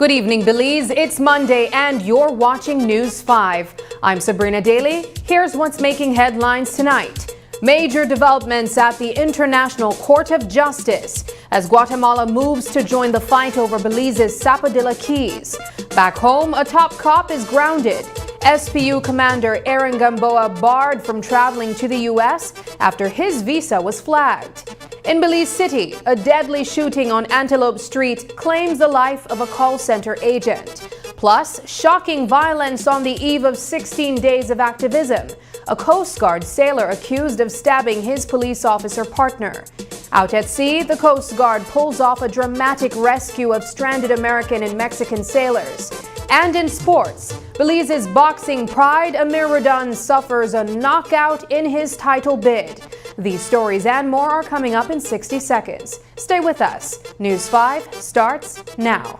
Good evening, Belize. It's Monday and you're watching News 5. I'm Sabrina Daly. Here's what's making headlines tonight. Major developments at the International Court of Justice as Guatemala moves to join the fight over Belize's Sapodilla Keys. Back home, a top cop is grounded. SPU Commander Aaron Gamboa barred from traveling to the U.S. after his visa was flagged. In Belize City, a deadly shooting on Antelope Street claims the life of a call center agent. Plus, shocking violence on the eve of 16 days of activism. A Coast Guard sailor accused of stabbing his police officer partner. Out at sea, the Coast Guard pulls off a dramatic rescue of stranded American and Mexican sailors. And in sports, Belize's boxing pride Amir Ramadan suffers a knockout in his title bid. These stories and more are coming up in 60 seconds. Stay with us. News 5 starts now.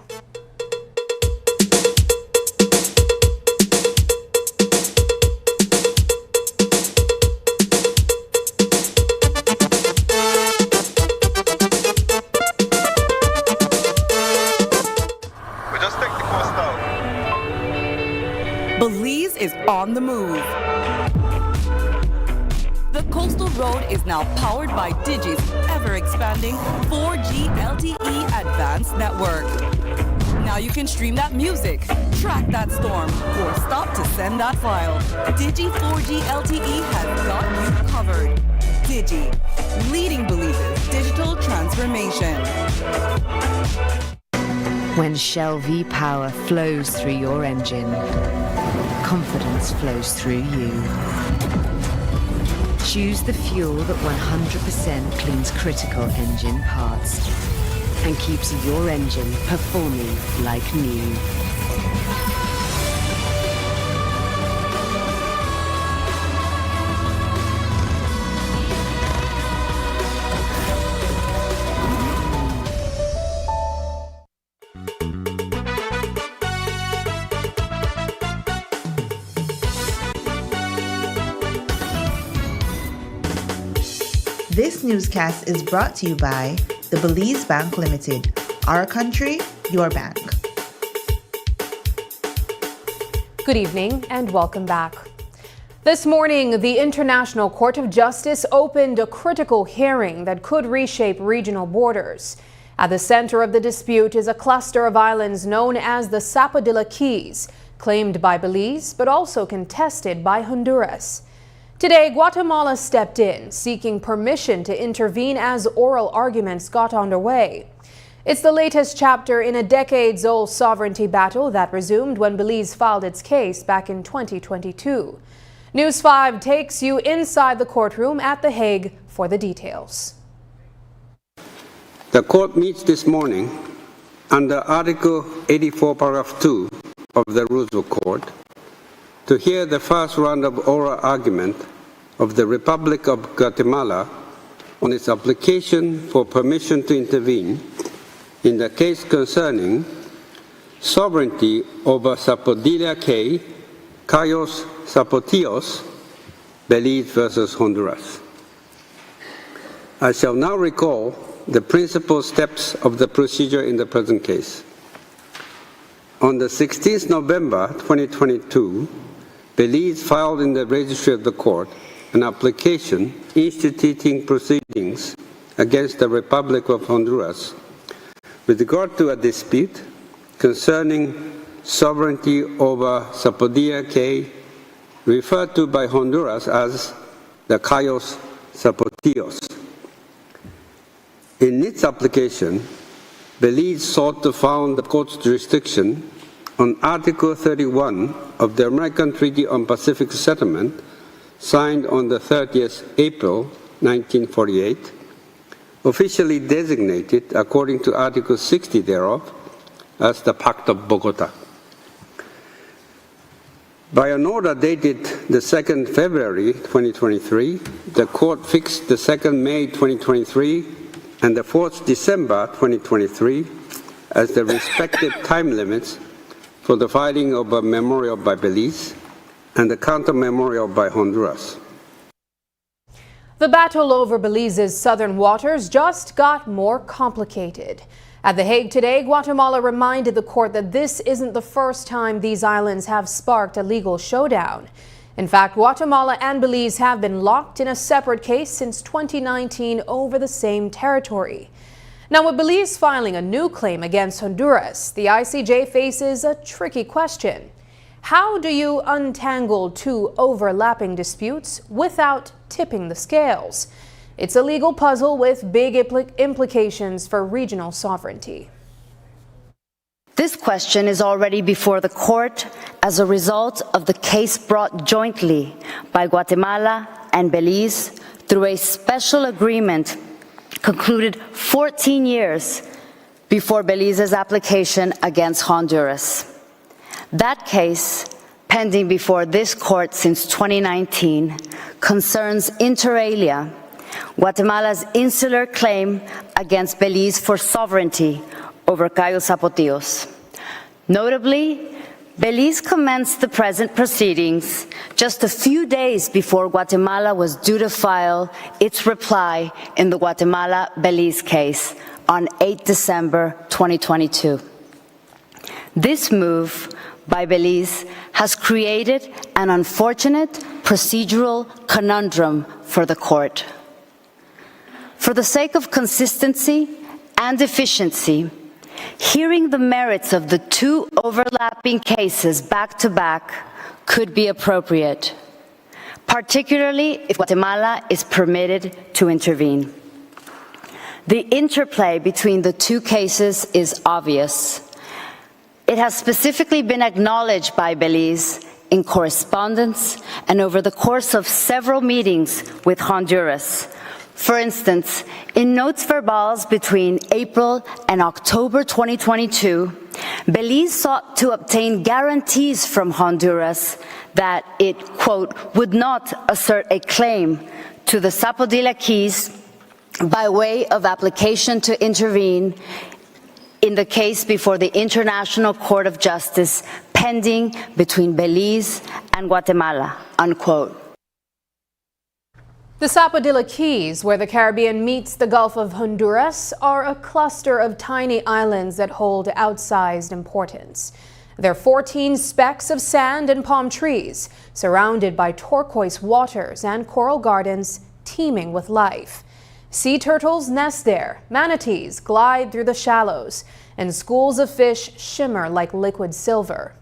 Belize is on the move. The Coastal Road is now powered by Digi's ever-expanding 4G LTE Advanced Network. Now you can stream that music, track that storm, or stop to send that file. Digi 4G LTE has got you covered. Digi, leading Belize's digital transformation. When Shell V-Power flows through your engine, confidence flows through you. Choose the fuel that 100% cleans critical engine parts and keeps your engine performing like new. This newscast is brought to you by the Belize Bank Limited. Our country, your bank. Good evening and welcome back. This morning, the International Court of Justice opened a critical hearing that could reshape regional borders. At the center of the dispute is a cluster of islands known as the Sapodilla Keys, claimed by Belize but also contested by Honduras. Today, Guatemala stepped in, seeking permission to intervene as oral arguments got underway. It's the latest chapter in a decades-old sovereignty battle that resumed when Belize filed its case back in 2022. News 5 takes you inside the courtroom at The Hague for the details. The court meets this morning under Article 84, Paragraph 2 of the Rules of Court to hear the first round of oral argument of the Republic of Guatemala on its application for permission to intervene in the case concerning sovereignty over Sapodilla Cay, Cayos Zapotillos, Belize versus Honduras. I shall now recall the principal steps of the procedure in the present case. On the 16th November 2022, Belize filed in the registry of the court an application instituting proceedings against the Republic of Honduras with regard to a dispute concerning sovereignty over Sapodilla Cay, referred to by Honduras as the Cayos Zapotillos. In its application, Belize sought to found the court's jurisdiction on Article 31 of the American Treaty on Pacific Settlement, signed on the 30th April 1948, officially designated, according to Article 60 thereof, as the Pact of Bogota. By an order dated the 2nd February 2023, the court fixed the 2nd May 2023 and the 4th December 2023 as the respective time limits for the filing of a memorial by Belize and the counter-memorial by Honduras. The battle over Belize's southern waters just got more complicated. At The Hague today, Guatemala reminded the court that this isn't the first time these islands have sparked a legal showdown. In fact, Guatemala and Belize have been locked in a separate case since 2019 over the same territory. Now, with Belize filing a new claim against Honduras, the ICJ faces a tricky question. How do you untangle two overlapping disputes without tipping the scales? It's a legal puzzle with big implications for regional sovereignty. This question is already before the court as a result of the case brought jointly by Guatemala and Belize through a special agreement concluded 14 years before Belize's application against Honduras. That case, pending before this court since 2019, concerns inter alia Guatemala's insular claim against Belize for sovereignty over Cayos Zapotillos. Notably, Belize commenced the present proceedings just a few days before Guatemala was due to file its reply in the Guatemala-Belize case on 8 December 2022. This move by Belize has created an unfortunate procedural conundrum for the court. For the sake of consistency and efficiency, hearing the merits of the two overlapping cases back to back could be appropriate, particularly if Guatemala is permitted to intervene. The interplay between the two cases is obvious. It has specifically been acknowledged by Belize in correspondence and over the course of several meetings with Honduras. For instance, in notes verbals between April and October 2022, Belize sought to obtain guarantees from Honduras that it, quote, would not assert a claim to the Zapodilla Keys by way of application to intervene in the case before the International Court of Justice pending between Belize and Guatemala, unquote. The Zapodilla Keys, where the Caribbean meets the Gulf of Honduras, are a cluster of tiny islands that hold outsized importance. They're 14 specks of sand and palm trees, surrounded by turquoise waters and coral gardens teeming with life. Sea turtles nest there, manatees glide through the shallows, and schools of fish shimmer like liquid silver.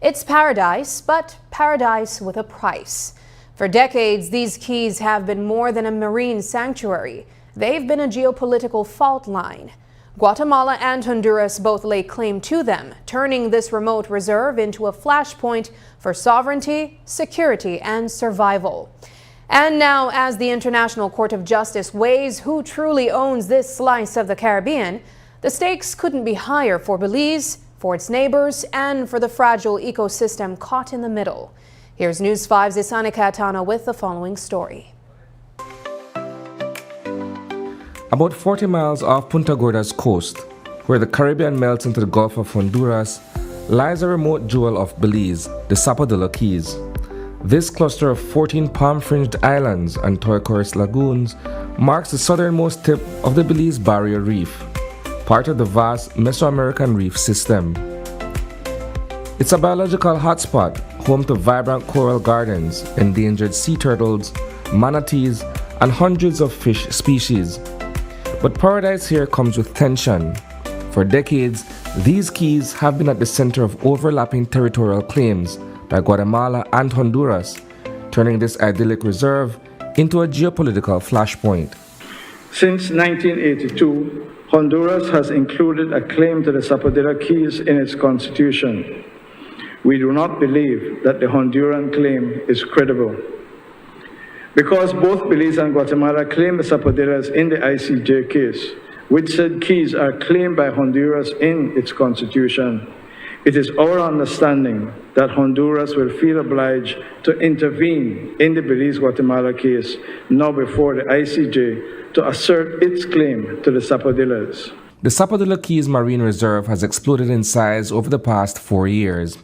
It's paradise, but paradise with a price. For decades, these keys have been more than a marine sanctuary. They've been a geopolitical fault line. Guatemala and Honduras both lay claim to them, turning this remote reserve into a flashpoint for sovereignty, security, and survival. And now, as the International Court of Justice weighs who truly owns this slice of the Caribbean, the stakes couldn't be higher for Belize, for its neighbors, and for the fragile ecosystem caught in the middle. Here's News 5's Isani Cayetano with the following story. About 40 miles off Punta Gorda's coast, where the Caribbean melts into the Gulf of Honduras, lies a remote jewel of Belize, the Zapodilla Keys. This cluster of 14 palm-fringed islands and turquoise lagoons marks the southernmost tip of the Belize Barrier Reef, part of the vast Mesoamerican reef system. It's a biological hotspot, home to vibrant coral gardens, endangered sea turtles, manatees, and hundreds of fish species. But paradise here comes with tension. For decades, these keys have been at the center of overlapping territorial claims by Guatemala and Honduras, turning this idyllic reserve into a geopolitical flashpoint. Since 1982, Honduras has included a claim to the Zapodilla Keys in its constitution. We do not believe that the Honduran claim is credible. Because both Belize and Guatemala claim the Zapodillas in the ICJ case, which said keys are claimed by Honduras in its constitution, it is our understanding that Honduras will feel obliged to intervene in the Belize-Guatemala case now before the ICJ to assert its claim to the Zapodillas. The Zapodilla Keys Marine Reserve has exploded in size over the past 4 years,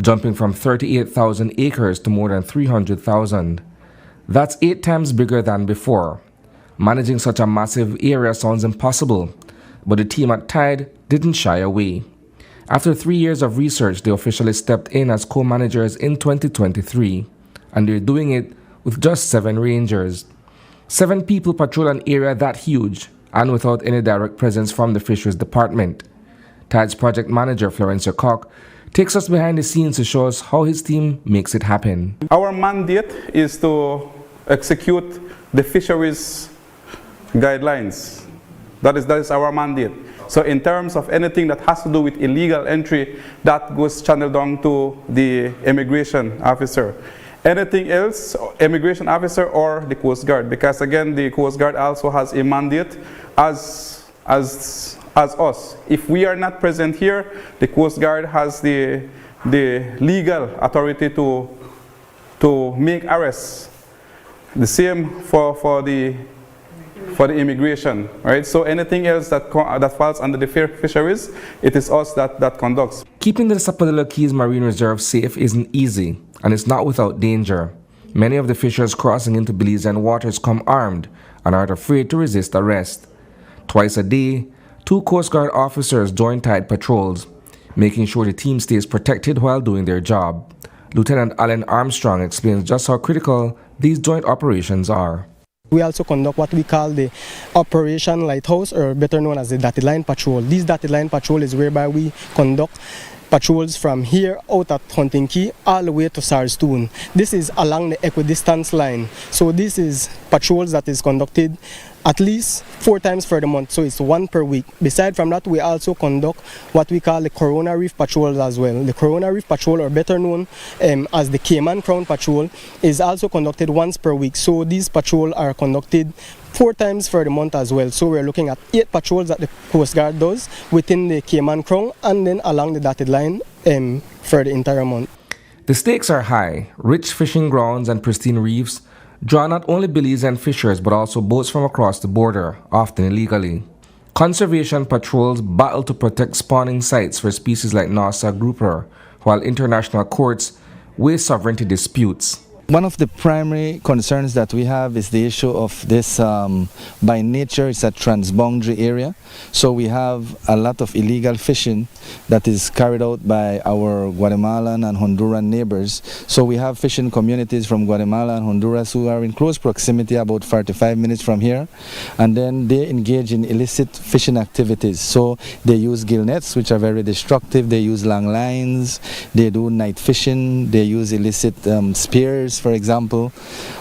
jumping from 38,000 acres to more than 300,000. That's 8 times bigger than before. Managing such a massive area sounds impossible, but the team at Tide didn't shy away. After 3 years of research, they officially stepped in as co-managers in 2023, and they're doing it with just 7 rangers. 7 people patrol an area that huge and without any direct presence from the Fisheries Department. Tide's project manager, Florencia Koch, takes us behind the scenes to show us how his team makes it happen. Our mandate is to execute the fisheries guidelines. That is our mandate. So in terms of anything that has to do with illegal entry, that goes channeled down to the immigration officer. Anything else, immigration officer or the Coast Guard, because again, the Coast Guard also has a mandate as us. If we are not present here, the Coast Guard has the legal authority to make arrests. The same for the immigration, right? So anything else that falls under the fisheries, it is us that conducts. Keeping the Zapodilla Keys Marine Reserve safe isn't easy, and it's not without danger. Many of the fishers crossing into Belizean waters come armed and aren't afraid to resist arrest. Twice a day, 2 Coast Guard officers join Tide patrols, making sure the team stays protected while doing their job. Lieutenant Alan Armstrong explains just how critical these joint operations are. We also conduct what we call the Operation Lighthouse, or better known as the Dotted Line Patrol. This Dotted Line Patrol is whereby we conduct patrols from here out at Hunting Key all the way to Sarstoon. This is along the equidistance line. So this is patrols that is conducted at least 4 times for the month, so it's 1 per week. Beside from that, we also conduct what we call the Corona Reef Patrol as well. The Corona Reef Patrol, or better known as the Cayman Crown Patrol, is also conducted once per week. So these patrols are conducted 4 times for the month as well. So we're looking at 8 patrols that the Coast Guard does within the Cayman Crown and then along the dotted line for the entire month. The stakes are high. Rich fishing grounds and pristine reefs draw not only Belizean fishers but also boats from across the border, often illegally. Conservation patrols battle to protect spawning sites for species like Nassau grouper, while international courts weigh sovereignty disputes. One of the primary concerns that we have is the issue of this, by nature, it's a transboundary area. So we have a lot of illegal fishing that is carried out by our Guatemalan and Honduran neighbors. So we have fishing communities from Guatemala and Honduras who are in close proximity, about 45 minutes from here. And then they engage in illicit fishing activities. So they use gill nets, which are very destructive. They use long lines. They do night fishing. They use illicit spears, for example.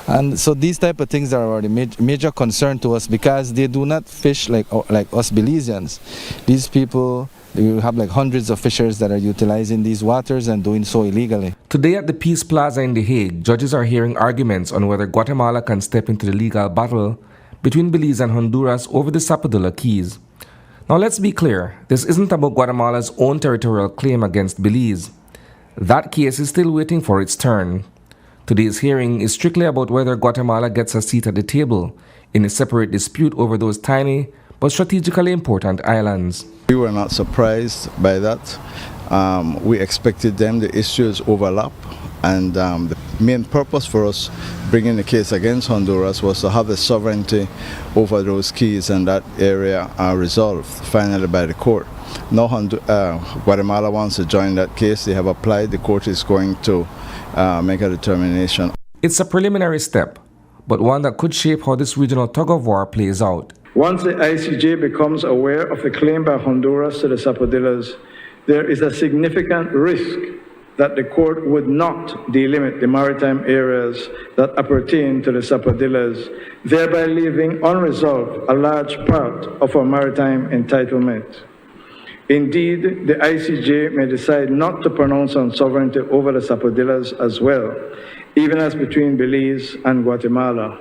And so these type of things are already major concern to us, because they do not fish like us Belizeans. These people, you have like hundreds of fishers that are utilizing these waters and doing so illegally. Today at the Peace Plaza in The Hague, judges are hearing arguments on whether Guatemala can step into the legal battle between Belize and Honduras over the Sapodilla Keys. Now let's be clear, this isn't about Guatemala's own territorial claim against Belize. That case is still waiting for its turn. Today's hearing is strictly about whether Guatemala gets a seat at the table in a separate dispute over those tiny but strategically important islands. We were not surprised by that. We expected them, the issues overlap, and the main purpose for us bringing the case against Honduras was to have the sovereignty over those keys and that area resolved finally by the court. Now Guatemala wants to join that case. They have applied. The court is going to make a determination. It's a preliminary step, but one that could shape how this regional tug-of-war plays out. Once the ICJ becomes aware of the claim by Honduras to the Sapodillas, there is a significant risk that the court would not delimit the maritime areas that appertain to the Sapodillas, thereby leaving unresolved a large part of our maritime entitlement. Indeed, the ICJ may decide not to pronounce on sovereignty over the Sapodillas as well, even as between Belize and Guatemala.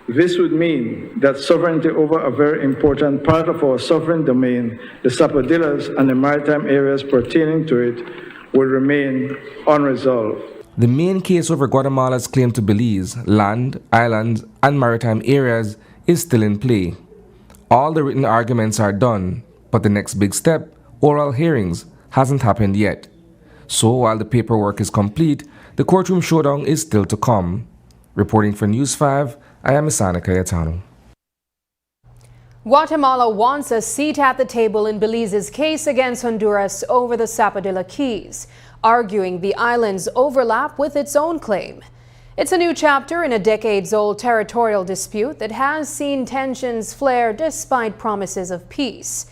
This would mean that sovereignty over a very important part of our sovereign domain, the Sapodillas and the maritime areas pertaining to it, will remain unresolved. The main case over Guatemala's claim to Belize, land, islands, and maritime areas is still in play. All the written arguments are done, but the next big step, oral hearings, hasn't happened yet. So while the paperwork is complete, the courtroom showdown is still to come. Reporting for News 5, I am Isana Cayetano. Guatemala wants a seat at the table in Belize's case against Honduras over the Sapodilla Keys, arguing the islands overlap with its own claim. It's a new chapter in a decades-old territorial dispute that has seen tensions flare despite promises of peace.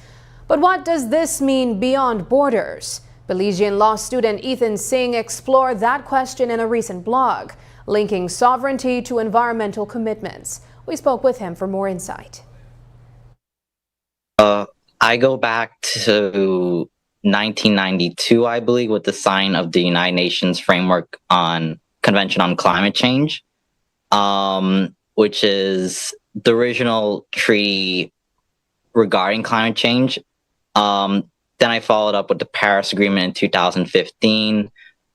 But what does this mean beyond borders? Belizean law student Ethan Singh explored that question in a recent blog, linking sovereignty to environmental commitments. We spoke with him for more insight. I go back to 1992, I believe, with the sign of the United Nations Framework on Convention on Climate Change, which is the original treaty regarding climate change. Then I followed up with the Paris Agreement in 2015,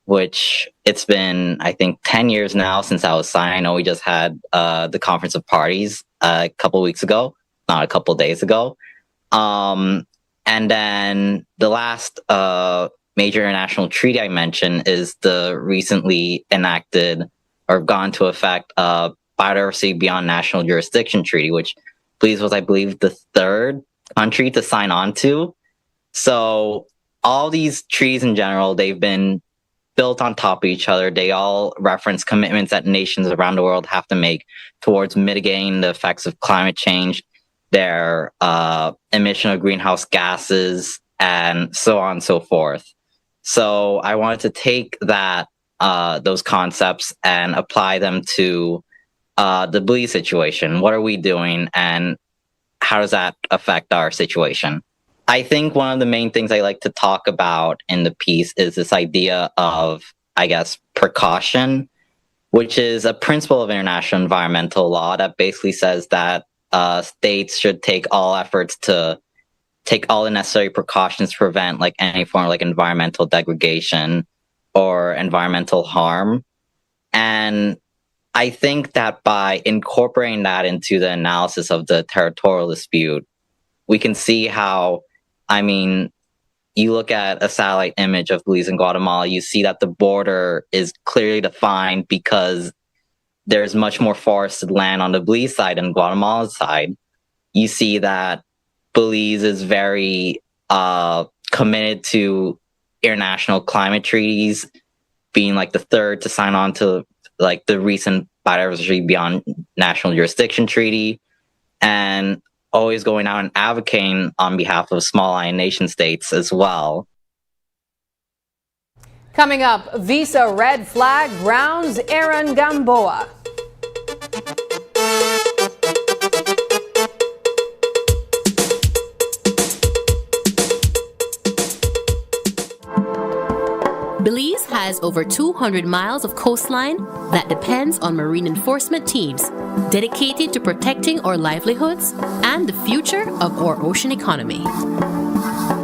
which it's been, I think, 10 years now since I was signed. I know we just had the Conference of Parties a couple weeks ago, not a couple days ago. And then the last major international treaty I mentioned is the recently enacted or gone to effect Biodiversity Beyond National Jurisdiction Treaty, which Belize was, I believe, the third country to sign on to. So all these treaties in general, they've been built on top of each other. They all reference commitments that nations around the world have to make towards mitigating the effects of climate change, their emission of greenhouse gases, and so on and so forth. So I wanted to take those concepts and apply them to the Belize situation. What are we doing, and how does that affect our situation? I think one of the main things I like to talk about in the piece is this idea of, I guess, precaution, which is a principle of international environmental law that basically says that states should take all efforts to take all the necessary precautions to prevent like any form of like environmental degradation or environmental harm. And I think that by incorporating that into the analysis of the territorial dispute, we can see how, I mean, you look at a satellite image of Belize and Guatemala, you see that the border is clearly defined because there's much more forested land on the Belize side than Guatemala's side. You see that Belize is very committed to international climate treaties, being like the third to sign on to like the recent Biodiversity Beyond National Jurisdiction Treaty, and always going out and advocating on behalf of small island nation states as well. Coming up, Visa red flag grounds Aaron Gamboa. Belize has over 200 miles of coastline that depends on marine enforcement teams dedicated to protecting our livelihoods and the future of our ocean economy.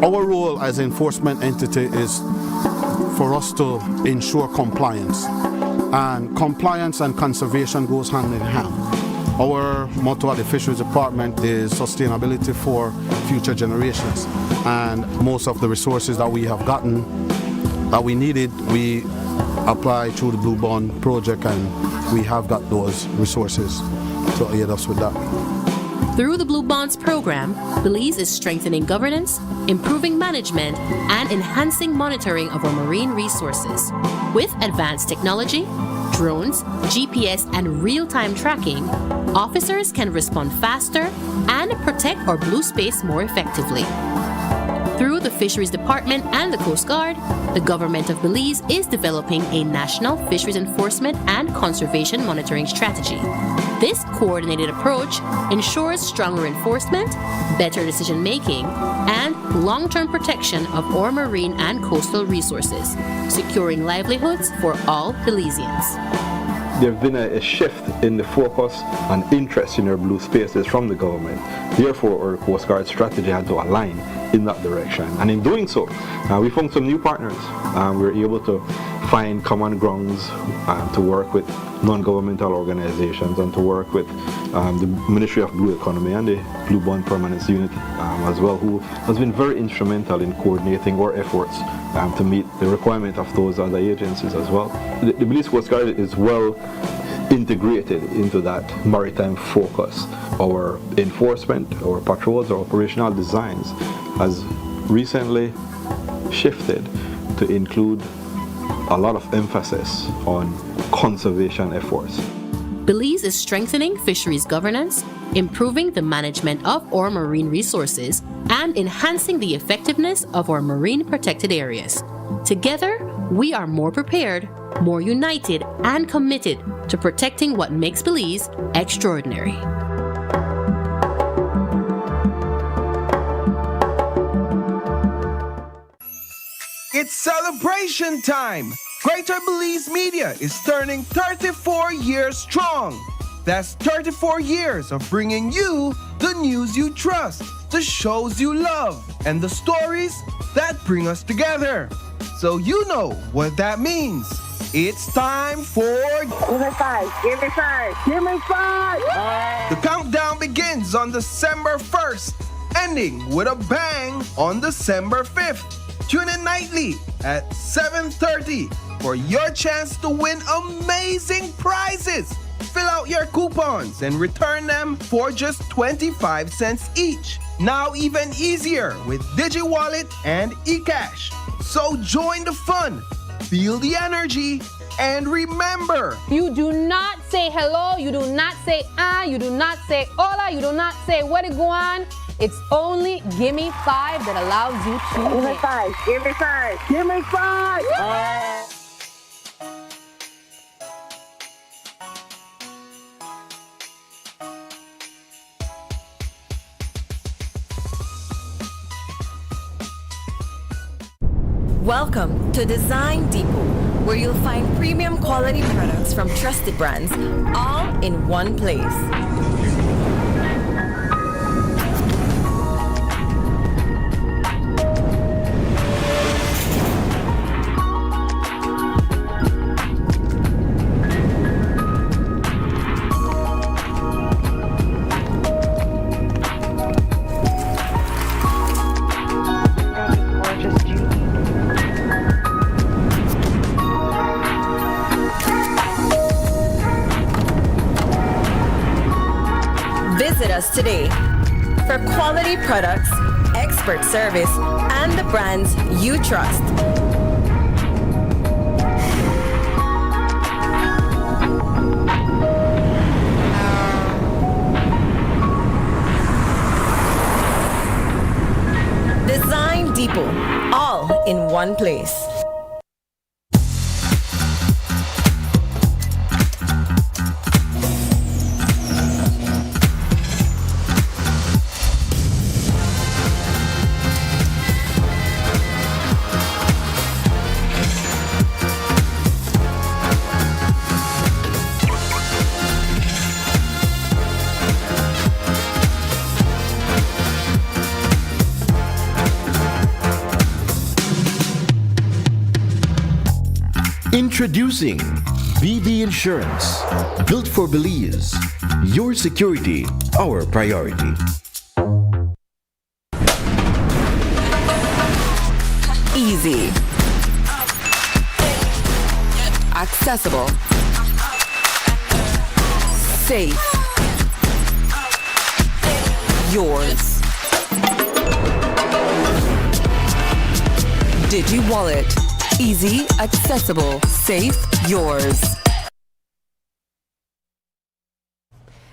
Our role as an enforcement entity is for us to ensure compliance. And compliance and conservation goes hand in hand. Our motto at the Fisheries Department is sustainability for future generations. And most of the resources that we have gotten that we needed, we apply through the Blue Bond project, and we have got those resources to aid us with that. Through the Blue Bonds program, Belize is strengthening governance, improving management, and enhancing monitoring of our marine resources. With advanced technology, drones, GPS, and real-time tracking, officers can respond faster and protect our blue space more effectively. Through the Fisheries Department and the Coast Guard, the government of Belize is developing a national fisheries enforcement and conservation monitoring strategy. This coordinated approach ensures stronger enforcement, better decision-making, and long-term protection of our marine and coastal resources, securing livelihoods for all Belizeans. There's been a shift in the focus and interest in our blue spaces from the government. Therefore, our Coast Guard strategy had to align in that direction. And in doing so, we found some new partners. We were able to find common grounds to work with non-governmental organizations and to work with the Ministry of Blue Economy and the Blue Bond Permanence Unit as well, who has been very instrumental in coordinating our efforts to meet the requirement of those other agencies as well. The Belize Coast Guard is well integrated into that maritime focus. Our enforcement, our patrols, our operational designs has recently shifted to include a lot of emphasis on conservation efforts. Belize is strengthening fisheries governance, improving the management of our marine resources, and enhancing the effectiveness of our marine protected areas. Together, we are more prepared, more united, and committed to protecting what makes Belize extraordinary. It's celebration time! Greater Belize Media is turning 34 years strong. That's 34 years of bringing you the news you trust, the shows you love, and the stories that bring us together. So you know what that means. It's time for... Give me five, give me five, give me five! The countdown begins on December 1st, ending with a bang on December 5th. Tune in nightly at 7:30 for your chance to win amazing prizes. Fill out your coupons and return them for just 25 cents each. Now even easier with DigiWallet and eCash. So join the fun. feel the energy, and remember, you do not say hello, you do not say you do not say hola, you do not say what it go on. It's only Gimme 5 that allows you to Give me win. 5, give me 5, give me 5. Welcome to Design Depot, where you'll find premium quality products from trusted brands, all in one place. Visit us today for quality products, expert service, and the brands you trust. Design Depot, all in one place. Introducing BB Insurance, built for Belize. Your security, our priority. Easy. Accessible. Safe. Yours. DigiWallet. Easy, accessible, safe, yours.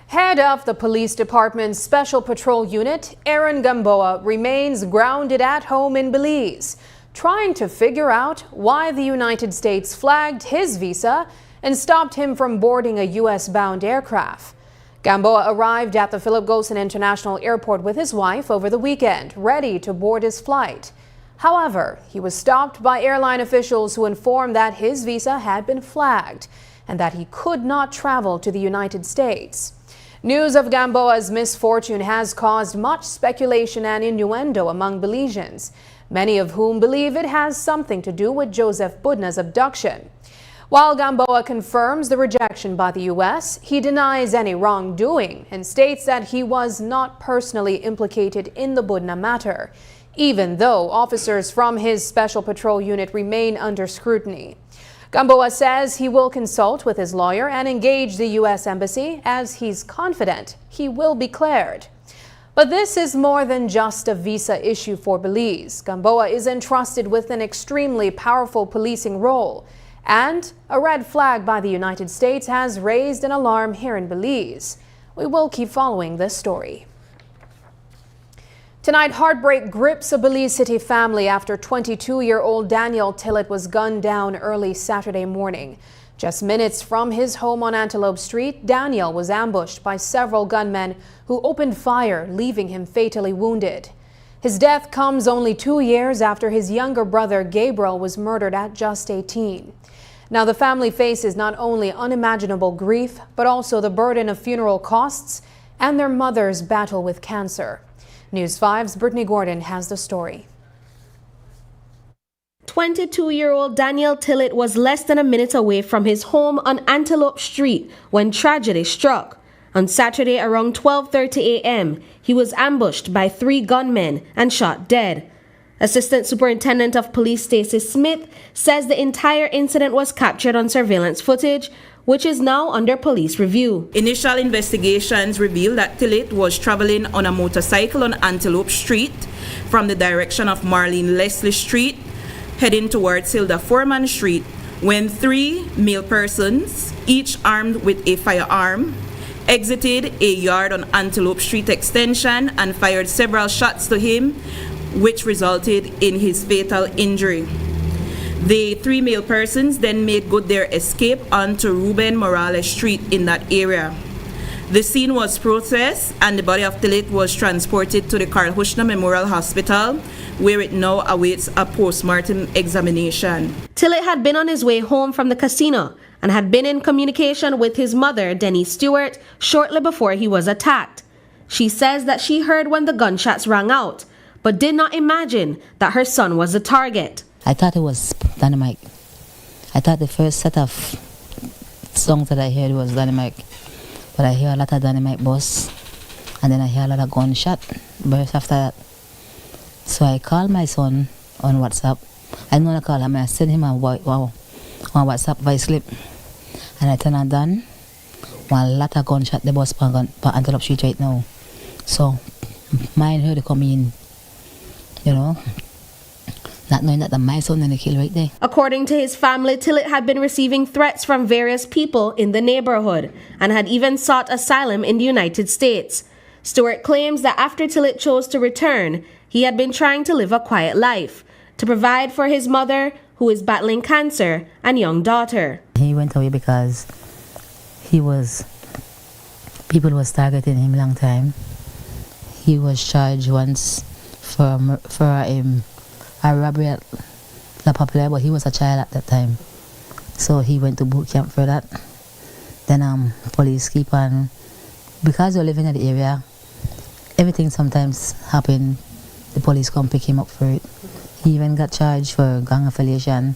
Head of the police department's Special Patrol Unit, Aaron Gamboa, remains grounded at home in Belize, trying to figure out why the United States flagged his visa and stopped him from boarding a U.S.-bound aircraft. Gamboa arrived at the Philip Gosen International Airport with his wife over the weekend, ready to board his flight. However, he was stopped by airline officials who informed that his visa had been flagged and that he could not travel to the United States. News of Gamboa's misfortune has caused much speculation and innuendo among Belizeans, many of whom believe it has something to do with Joseph Budna's abduction. While Gamboa confirms the rejection by the U.S., he denies any wrongdoing and states that he was not personally implicated in the Budna matter, even though officers from his Special Patrol Unit remain under scrutiny. Gamboa says he will consult with his lawyer and engage the U.S. Embassy as he's confident he will be cleared. But this is more than just a visa issue for Belize. Gamboa is entrusted with an extremely powerful policing role, and a red flag by the United States has raised an alarm here in Belize. We will keep following this story. Tonight, heartbreak grips a Belize City family after 22-year-old Daniel Tillett was gunned down early Saturday morning. Just minutes from his home on Antelope Street, Daniel was ambushed by several gunmen who opened fire, leaving him fatally wounded. His death comes only 2 years after his younger brother Gabriel was murdered at just 18. Now, the family faces not only unimaginable grief, but also the burden of funeral costs and their mother's battle with cancer. News 5's Brittany Gordon has the story. 22-year-old Daniel Tillett was less than a minute away from his home on Antelope Street when tragedy struck. On Saturday around 12:30 a.m., he was ambushed by 3 gunmen and shot dead. Assistant Superintendent of Police Stacey Smith says the entire incident was captured on surveillance footage, which is now under police review. Initial investigations reveal that Tillett was traveling on a motorcycle on Antelope Street from the direction of Marlene Leslie Street, heading towards Hilda Foreman Street when 3 male persons, each armed with a firearm, exited a yard on Antelope Street extension and fired several shots to him, which resulted in his fatal injury. The 3 male persons then made good their escape onto Ruben Morales Street in that area. The scene was processed and the body of Tillit was transported to the Carl Hushner Memorial Hospital, where it now awaits a post-mortem examination. Tillit had been on his way home from the casino and had been in communication with his mother, Denise Stewart, shortly before he was attacked. She says that she heard when the gunshots rang out, but did not imagine that her son was the target. I thought it was dynamite. I thought the first set of songs that I heard was dynamite, but I hear a lot of dynamite bursts, and then I hear a lot of gunshot bursts after that. So I called my son on WhatsApp. I didn't want to call him, I sent him a WhatsApp voice clip, and I turned on done. One lot of gunshot the bus per Antelope Street right now. So mine heard to come in, you know, not knowing that my son and kill right there. According to his family, Tillit had been receiving threats from various people in the neighborhood and had even sought asylum in the United States. Stewart claims that after Tillit chose to return, he had been trying to live a quiet life to provide for his mother, who is battling cancer, and young daughter. He went away because people was targeting him a long time. He was charged once for a robbery at La Populaire, but he was a child at that time. So he went to boot camp for that. Then police keep on, because you're living in the area, everything sometimes happen, the police come pick him up for it. He even got charged for gang affiliation,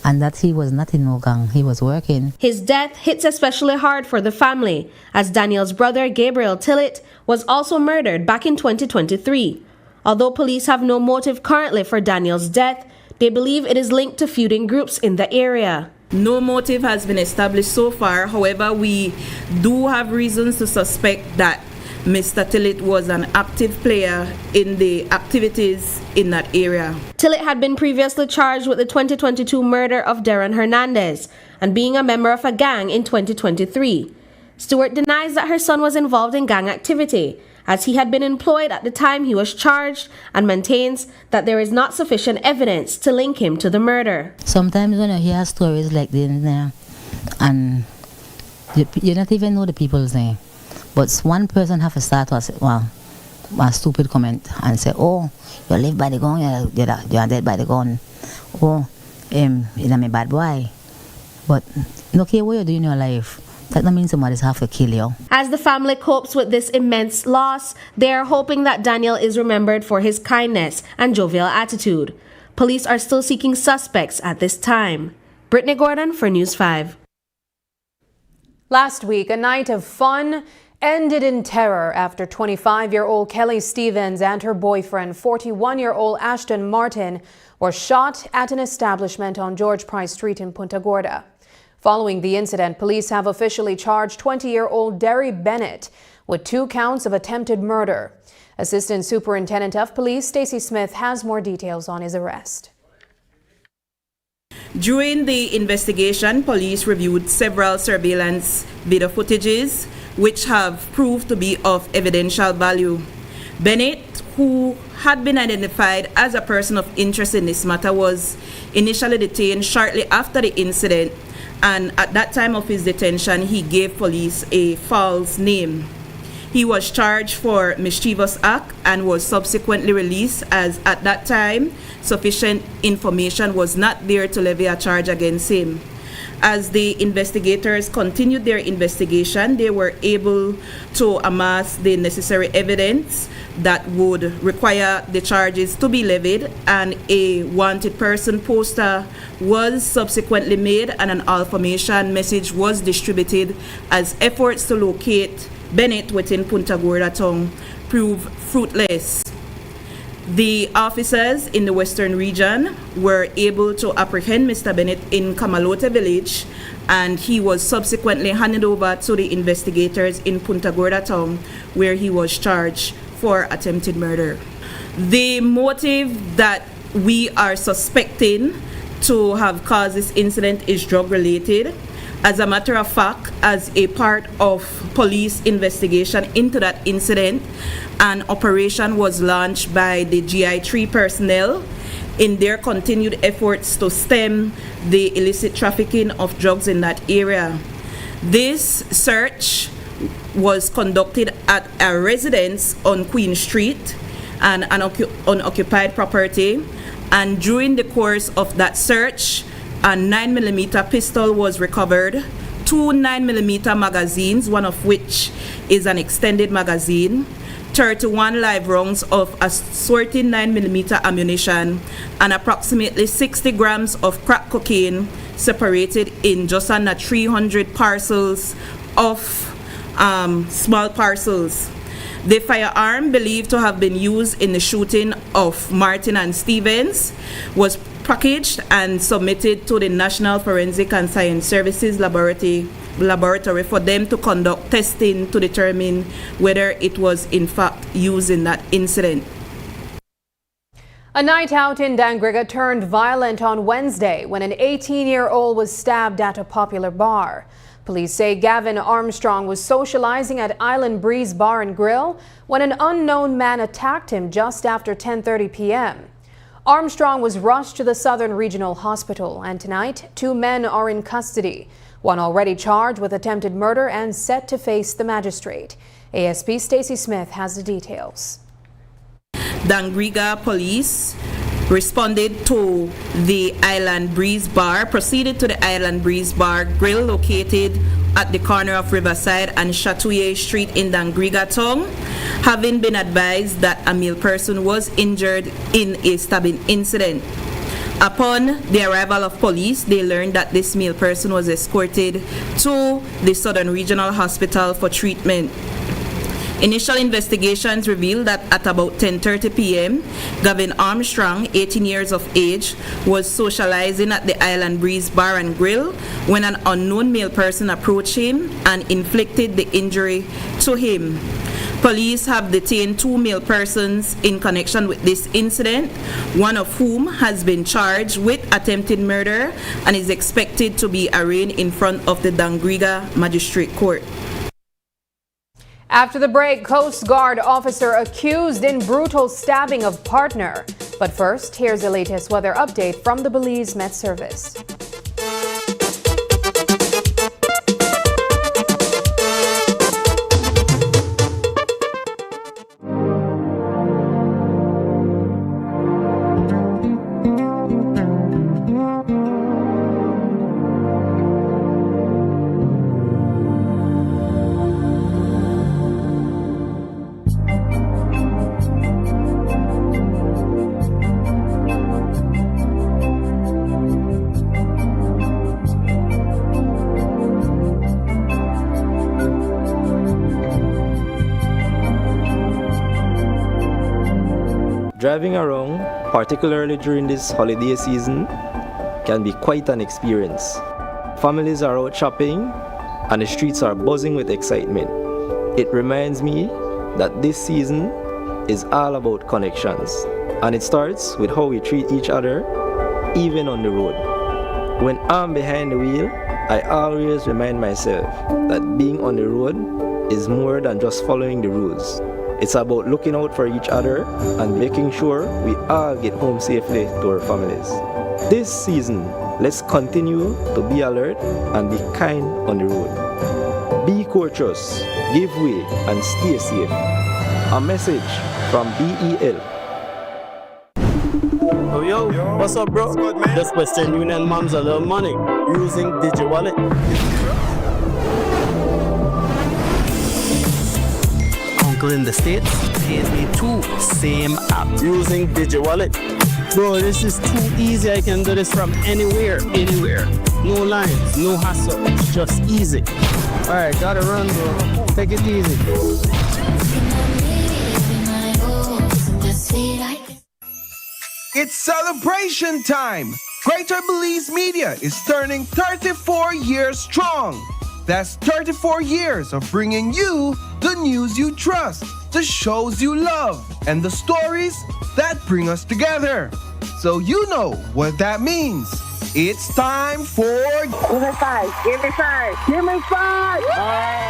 and that he was not in no gang, he was working. His death hits especially hard for the family, as Daniel's brother Gabriel Tillit was also murdered back in 2023. Although police have no motive currently for Daniel's death, they believe it is linked to feuding groups in the area. No motive has been established so far. However, we do have reasons to suspect that Mr. Tillit was an active player in the activities in that area. Tillit had been previously charged with the 2022 murder of Darren Hernandez and being a member of a gang in 2023. Stewart denies that her son was involved in gang activity, as he had been employed at the time he was charged, and maintains that there is not sufficient evidence to link him to the murder. Sometimes when I hear stories like this, and you don't even know the people's name, but one person have to start to say, well, a stupid comment and say, oh, you live by the gun, you're dead by the gun. Oh, you're a bad boy. But look here, what you do in your life, that don't mean somebody's have to kill you. As the family copes with this immense loss, they are hoping that Daniel is remembered for his kindness and jovial attitude. Police are still seeking suspects at this time. Brittany Gordon for News 5. Last week, a night of fun ended in terror after 25-year-old Kelly Stevens and her boyfriend, 41-year-old Ashton Martin, were shot at an establishment on George Price Street in Punta Gorda. Following the incident, police have officially charged 20-year-old Derry Bennett with 2 counts of attempted murder. Assistant Superintendent of Police Stacey Smith has more details on his arrest. During the investigation, police reviewed several surveillance video footages which have proved to be of evidential value. Bennett, who had been identified as a person of interest in this matter, was initially detained shortly after the incident, and at that time of his detention, he gave police a false name. He was charged for mischievous act and was subsequently released, as at that time, sufficient information was not there to levy a charge against him. As the investigators continued their investigation, they were able to amass the necessary evidence that would require the charges to be levied, and a wanted person poster was subsequently made and an information message was distributed as efforts to locate Bennett within Punta Gorda town proved fruitless. The officers in the Western region were able to apprehend Mr. Bennett in Kamalote village, and he was subsequently handed over to the investigators in Punta Gorda town, where he was charged for attempted murder. The motive that we are suspecting to have caused this incident is drug related. As a matter of fact, as a part of police investigation into that incident, an operation was launched by the GI3 personnel in their continued efforts to stem the illicit trafficking of drugs in that area. This search was conducted at a residence on Queen Street, an unoccupied property, and during the course of that search, a 9mm pistol was recovered, 2 9mm magazines, one of which is an extended magazine, 31 live rounds of assorted 9mm ammunition, and approximately 60 grams of crack cocaine separated in just under 300 parcels of small parcels. The firearm, believed to have been used in the shooting of Martin and Stevens, was packaged and submitted to the National Forensic and Science Services Laboratory for them to conduct testing to determine whether it was in fact used in that incident. A night out in Dangriga turned violent on Wednesday when an 18-year-old was stabbed at a popular bar. Police say Gavin Armstrong was socializing at Island Breeze Bar and Grill when an unknown man attacked him just after 10:30 p.m. Armstrong was rushed to the Southern Regional Hospital, and tonight 2 men are in custody, one already charged with attempted murder and set to face the magistrate. ASP Stacey Smith has the details. Dangriga police responded to the Island Breeze Bar, proceeded to the Island Breeze Bar Grill located at the corner of Riverside and Chatouille Street in Dangriga town, having been advised that a male person was injured in a stabbing incident. Upon the arrival of police, they learned that this male person was escorted to the Southern Regional Hospital for treatment. Initial investigations revealed that at about 10:30 p.m., Gavin Armstrong, 18 years of age, was socializing at the Island Breeze Bar and Grill when an unknown male person approached him and inflicted the injury to him. Police have detained 2 male persons in connection with this incident, one of whom has been charged with attempted murder and is expected to be arraigned in front of the Dangriga Magistrate Court. After the break, Coast Guard officer accused in brutal stabbing of partner. But first, here's the latest weather update from the Belize Met Service. Driving around, particularly during this holiday season, can be quite an experience. Families are out shopping and the streets are buzzing with excitement. It reminds me that this season is all about connections, and it starts with how we treat each other, even on the road. When I'm behind the wheel, I always remind myself that being on the road is more than just following the rules. It's about looking out for each other and making sure we all get home safely to our families. This season, let's continue to be alert and be kind on the road. Be courteous, give way, and stay safe. A message from BEL. Oh yo, what's up bro? Good, man. Just Western Union moms a little money using DigiWallet. Uncle in the States pays me too, same app using DigiWallet. Bro, this is too easy. I can do this from anywhere. No lines, no hassle, just easy. Alright, gotta run bro, take it easy. It's celebration time! Greater Belize Media is turning 34 years strong. That's 34 years of bringing you the news you trust, the shows you love, and the stories that bring us together. So you know what that means. It's time for Give me 5. Give me 5. Give me 5.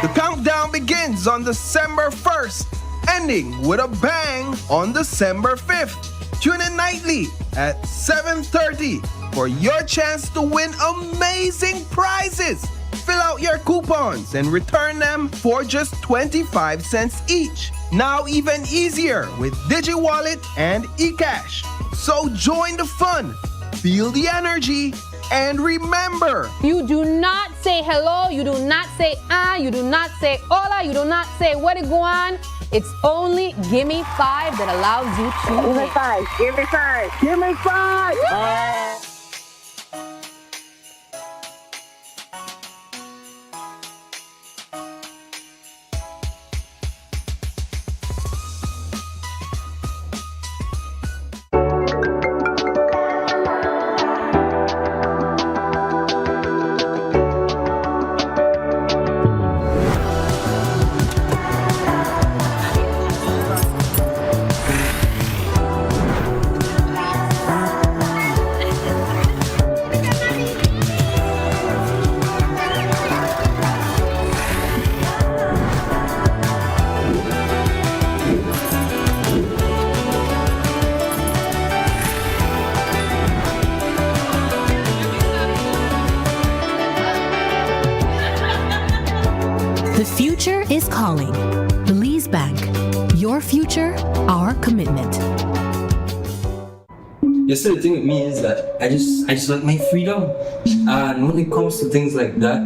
The countdown begins on December 1st, ending with a bang on December 5th. Tune in nightly at 7:30 for your chance to win amazing prizes. Fill out your coupons and return them for just 25 cents each. Now even easier with DigiWallet and eCash. So join the fun, feel the energy, and remember, You do not say hello, you do not say you do not say hola, you do not say where to go on. It's only Gimme 5 that allows you to Give me win. 5. Give me 5. Give me 5. The future is calling. Belize Bank. Your future, our commitment. You see, the thing with me is that I just like my freedom. And when it comes to things like that,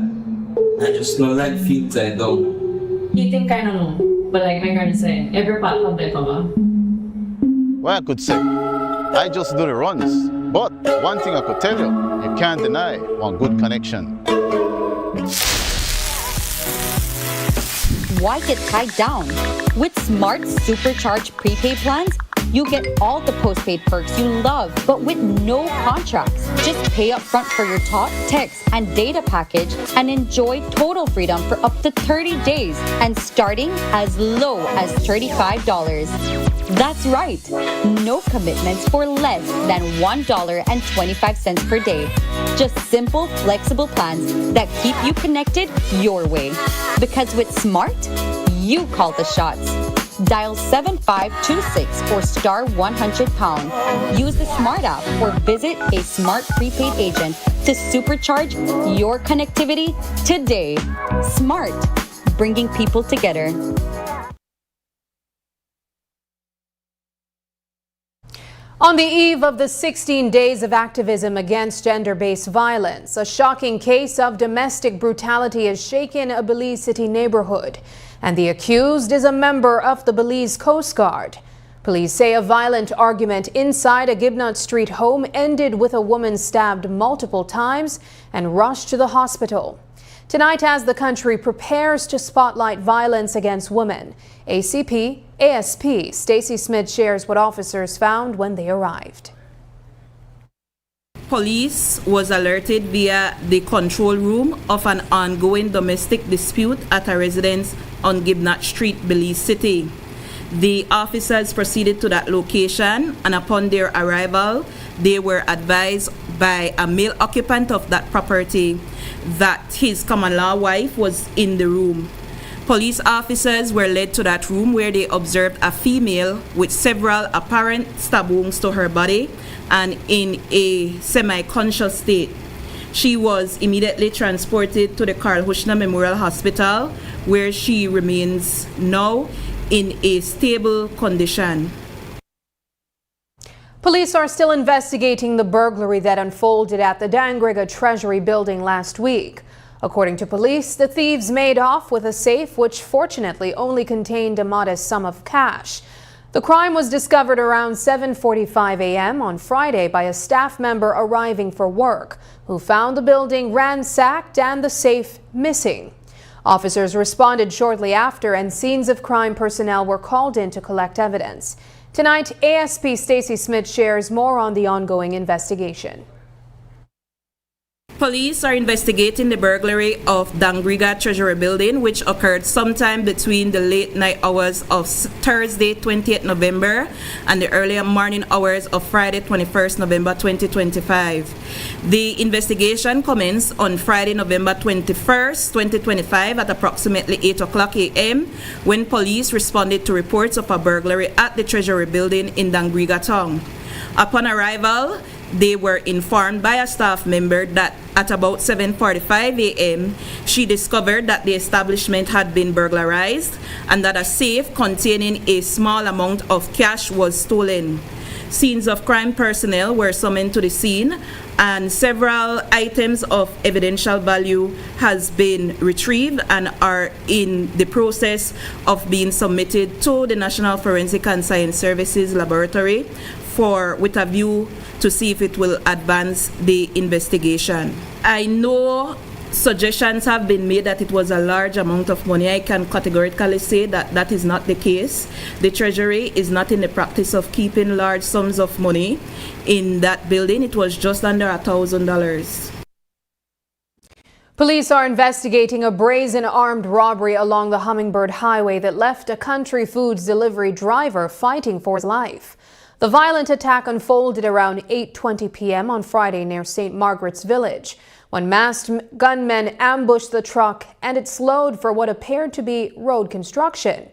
I just don't like feel tied down. You think I don't know, but like my granny said, every part have their cover. Well, I could say, I just do the runs. But one thing I could tell you, you can't deny one good connection. Why get tied down? With Smart Supercharged prepaid plans, you get all the postpaid perks you love, but with no contracts. Just pay up front for your talk, text, and data package and enjoy total freedom for up to 30 days and starting as low as $35. That's right, no commitments for less than $1.25 per day. Just simple, flexible plans that keep you connected your way. Because with Smart, you call the shots. Dial 7526 or star 100#. Use the Smart app or visit a Smart prepaid agent to supercharge your connectivity today. Smart, bringing people together. On the eve of the 16 days of activism against gender-based violence, a shocking case of domestic brutality has shaken a Belize City neighborhood, and the accused is a member of the Belize Coast Guard. Police say a violent argument inside a Gibnut Street home ended with a woman stabbed multiple times and rushed to the hospital. Tonight, as the country prepares to spotlight violence against women, ASP Stacey Smith shares what officers found when they arrived. Police was alerted via the control room of an ongoing domestic dispute at a residence on Gibnut Street, Belize City. The officers proceeded to that location, and upon their arrival, they were advised by a male occupant of that property that his common-law wife was in the room. Police officers were led to that room where they observed a female with several apparent stab wounds to her body and in a semi-conscious state. She was immediately transported to the Carl Hushner Memorial Hospital, where she remains now in a stable condition. Police are still investigating the burglary that unfolded at the Dangriga Treasury building last week. According to police, the thieves made off with a safe which fortunately only contained a modest sum of cash. The crime was discovered around 7:45 a.m. on Friday by a staff member arriving for work, who found the building ransacked and the safe missing. Officers responded shortly after, and scenes of crime personnel were called in to collect evidence. Tonight, ASP Stacey Smith shares more on the ongoing investigation. Police are investigating the burglary of Dangriga Treasury Building, which occurred sometime between the late night hours of Thursday, 28th November, and the earlier morning hours of Friday, 21st November 2025. The investigation commenced on Friday, November 21st, 2025 at approximately 8 o'clock a.m. when police responded to reports of a burglary at the Treasury Building in Dangriga Town. Upon arrival, they were informed by a staff member that at about 7:45 a.m., she discovered that the establishment had been burglarized and that a safe containing a small amount of cash was stolen. Scenes of crime personnel were summoned to the scene and several items of evidential value has been retrieved and are in the process of being submitted to the National Forensic and Science Services Laboratory with a view to see if it will advance the investigation. I know suggestions have been made that it was a large amount of money. I can categorically say that that is not the case. The Treasury is not in the practice of keeping large sums of money in that building. It was just under $1,000. Police are investigating a brazen armed robbery along the Hummingbird Highway that left a Country Foods delivery driver fighting for his life. The violent attack unfolded around 8:20 p.m. on Friday near St. Margaret's Village, when masked gunmen ambushed the truck and it slowed for what appeared to be road construction.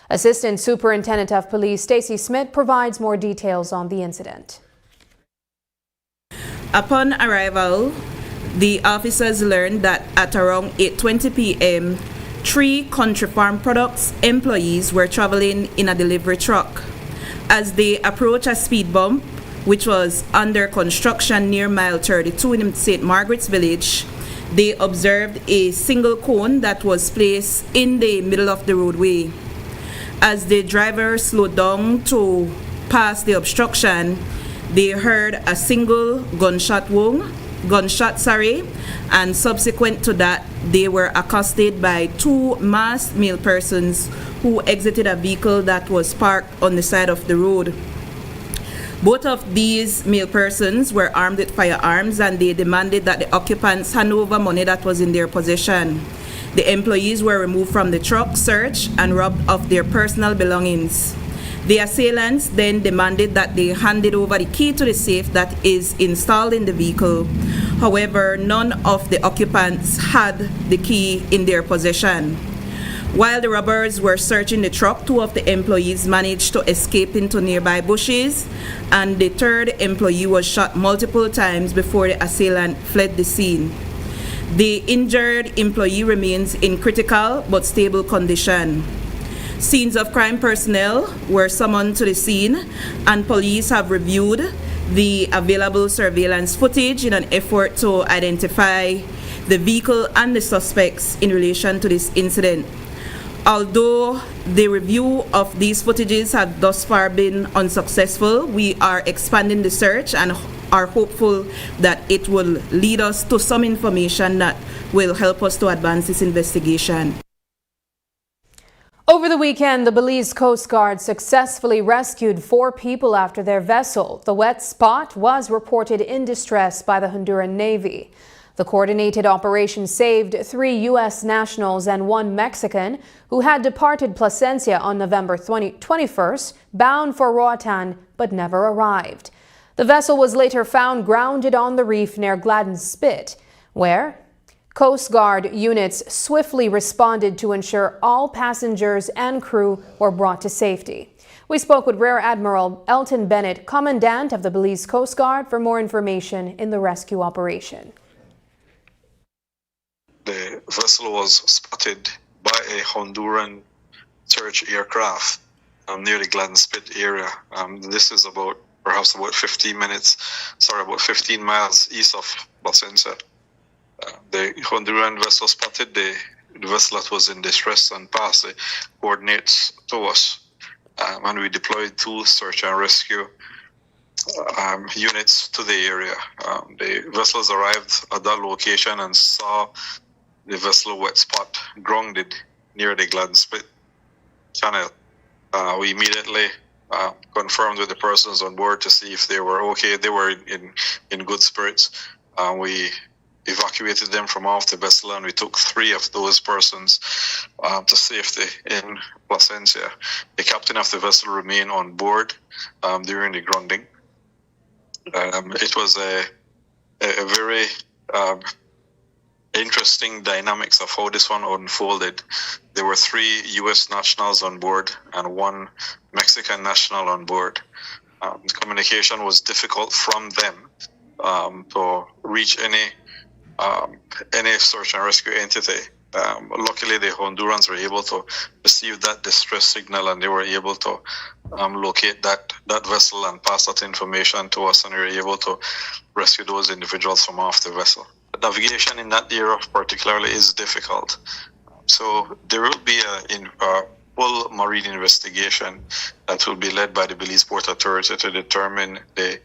Assistant Superintendent of Police Stacey Smith provides more details on the incident. Upon arrival, the officers learned that at around 8:20 p.m., 3 Country Farm Products employees were traveling in a delivery truck. As they approached a speed bump, which was under construction near mile 32 in St. Margaret's Village, they observed a single cone that was placed in the middle of the roadway. As the driver slowed down to pass the obstruction, they heard a single gunshot, and subsequent to that, they were accosted by 2 masked male persons who exited a vehicle that was parked on the side of the road. Both of these male persons were armed with firearms and they demanded that the occupants hand over money that was in their possession. The employees were removed from the truck, searched, and robbed of their personal belongings. The assailants then demanded that they handed over the key to the safe that is installed in the vehicle. However, none of the occupants had the key in their possession. While the robbers were searching the truck, 2 of the employees managed to escape into nearby bushes, and the 3rd employee was shot multiple times before the assailant fled the scene. The injured employee remains in critical but stable condition. Scenes of crime personnel were summoned to the scene, and police have reviewed the available surveillance footage in an effort to identify the vehicle and the suspects in relation to this incident. Although the review of these footages have thus far been unsuccessful, we are expanding the search and are hopeful that it will lead us to some information that will help us to advance this investigation. Over the weekend, the Belize Coast Guard successfully rescued 4 people after their vessel, the Wet Spot, was reported in distress by the Honduran Navy. The coordinated operation saved 3 U.S. nationals and 1 Mexican who had departed Placencia on November 21st, bound for Roatan, but never arrived. The vessel was later found grounded on the reef near Gladden Spit, where Coast Guard units swiftly responded to ensure all passengers and crew were brought to safety. We spoke with Rear Admiral Elton Bennett, Commandant of the Belize Coast Guard, for more information in the rescue operation. The vessel was spotted by a Honduran search aircraft near the Gladden Spit area. This is about 15 miles east of Placencia. The Honduran vessel spotted the vessel that was in distress and passed the coordinates to us. And we deployed 2 search and rescue units to the area. The vessels arrived at that location and saw the vessel Wet Spot grounded near the Gladden Spit channel. We immediately confirmed with the persons on board to see if they were okay. They were in good spirits. We evacuated them from off the vessel, and we took 3 of those persons to safety in Placencia. The captain of the vessel remained on board during the grounding. It was a very interesting dynamics of how this one unfolded. There were 3 U.S. nationals on board and 1 Mexican national on board. Communication was difficult from them to reach any search and rescue entity. Luckily, the Hondurans were able to receive that distress signal, and they were able to locate that vessel and pass that information to us, and we were able to rescue those individuals from off the vessel. Navigation in that area particularly is difficult. So there will be a full marine investigation that will be led by the Belize Port Authority to determine the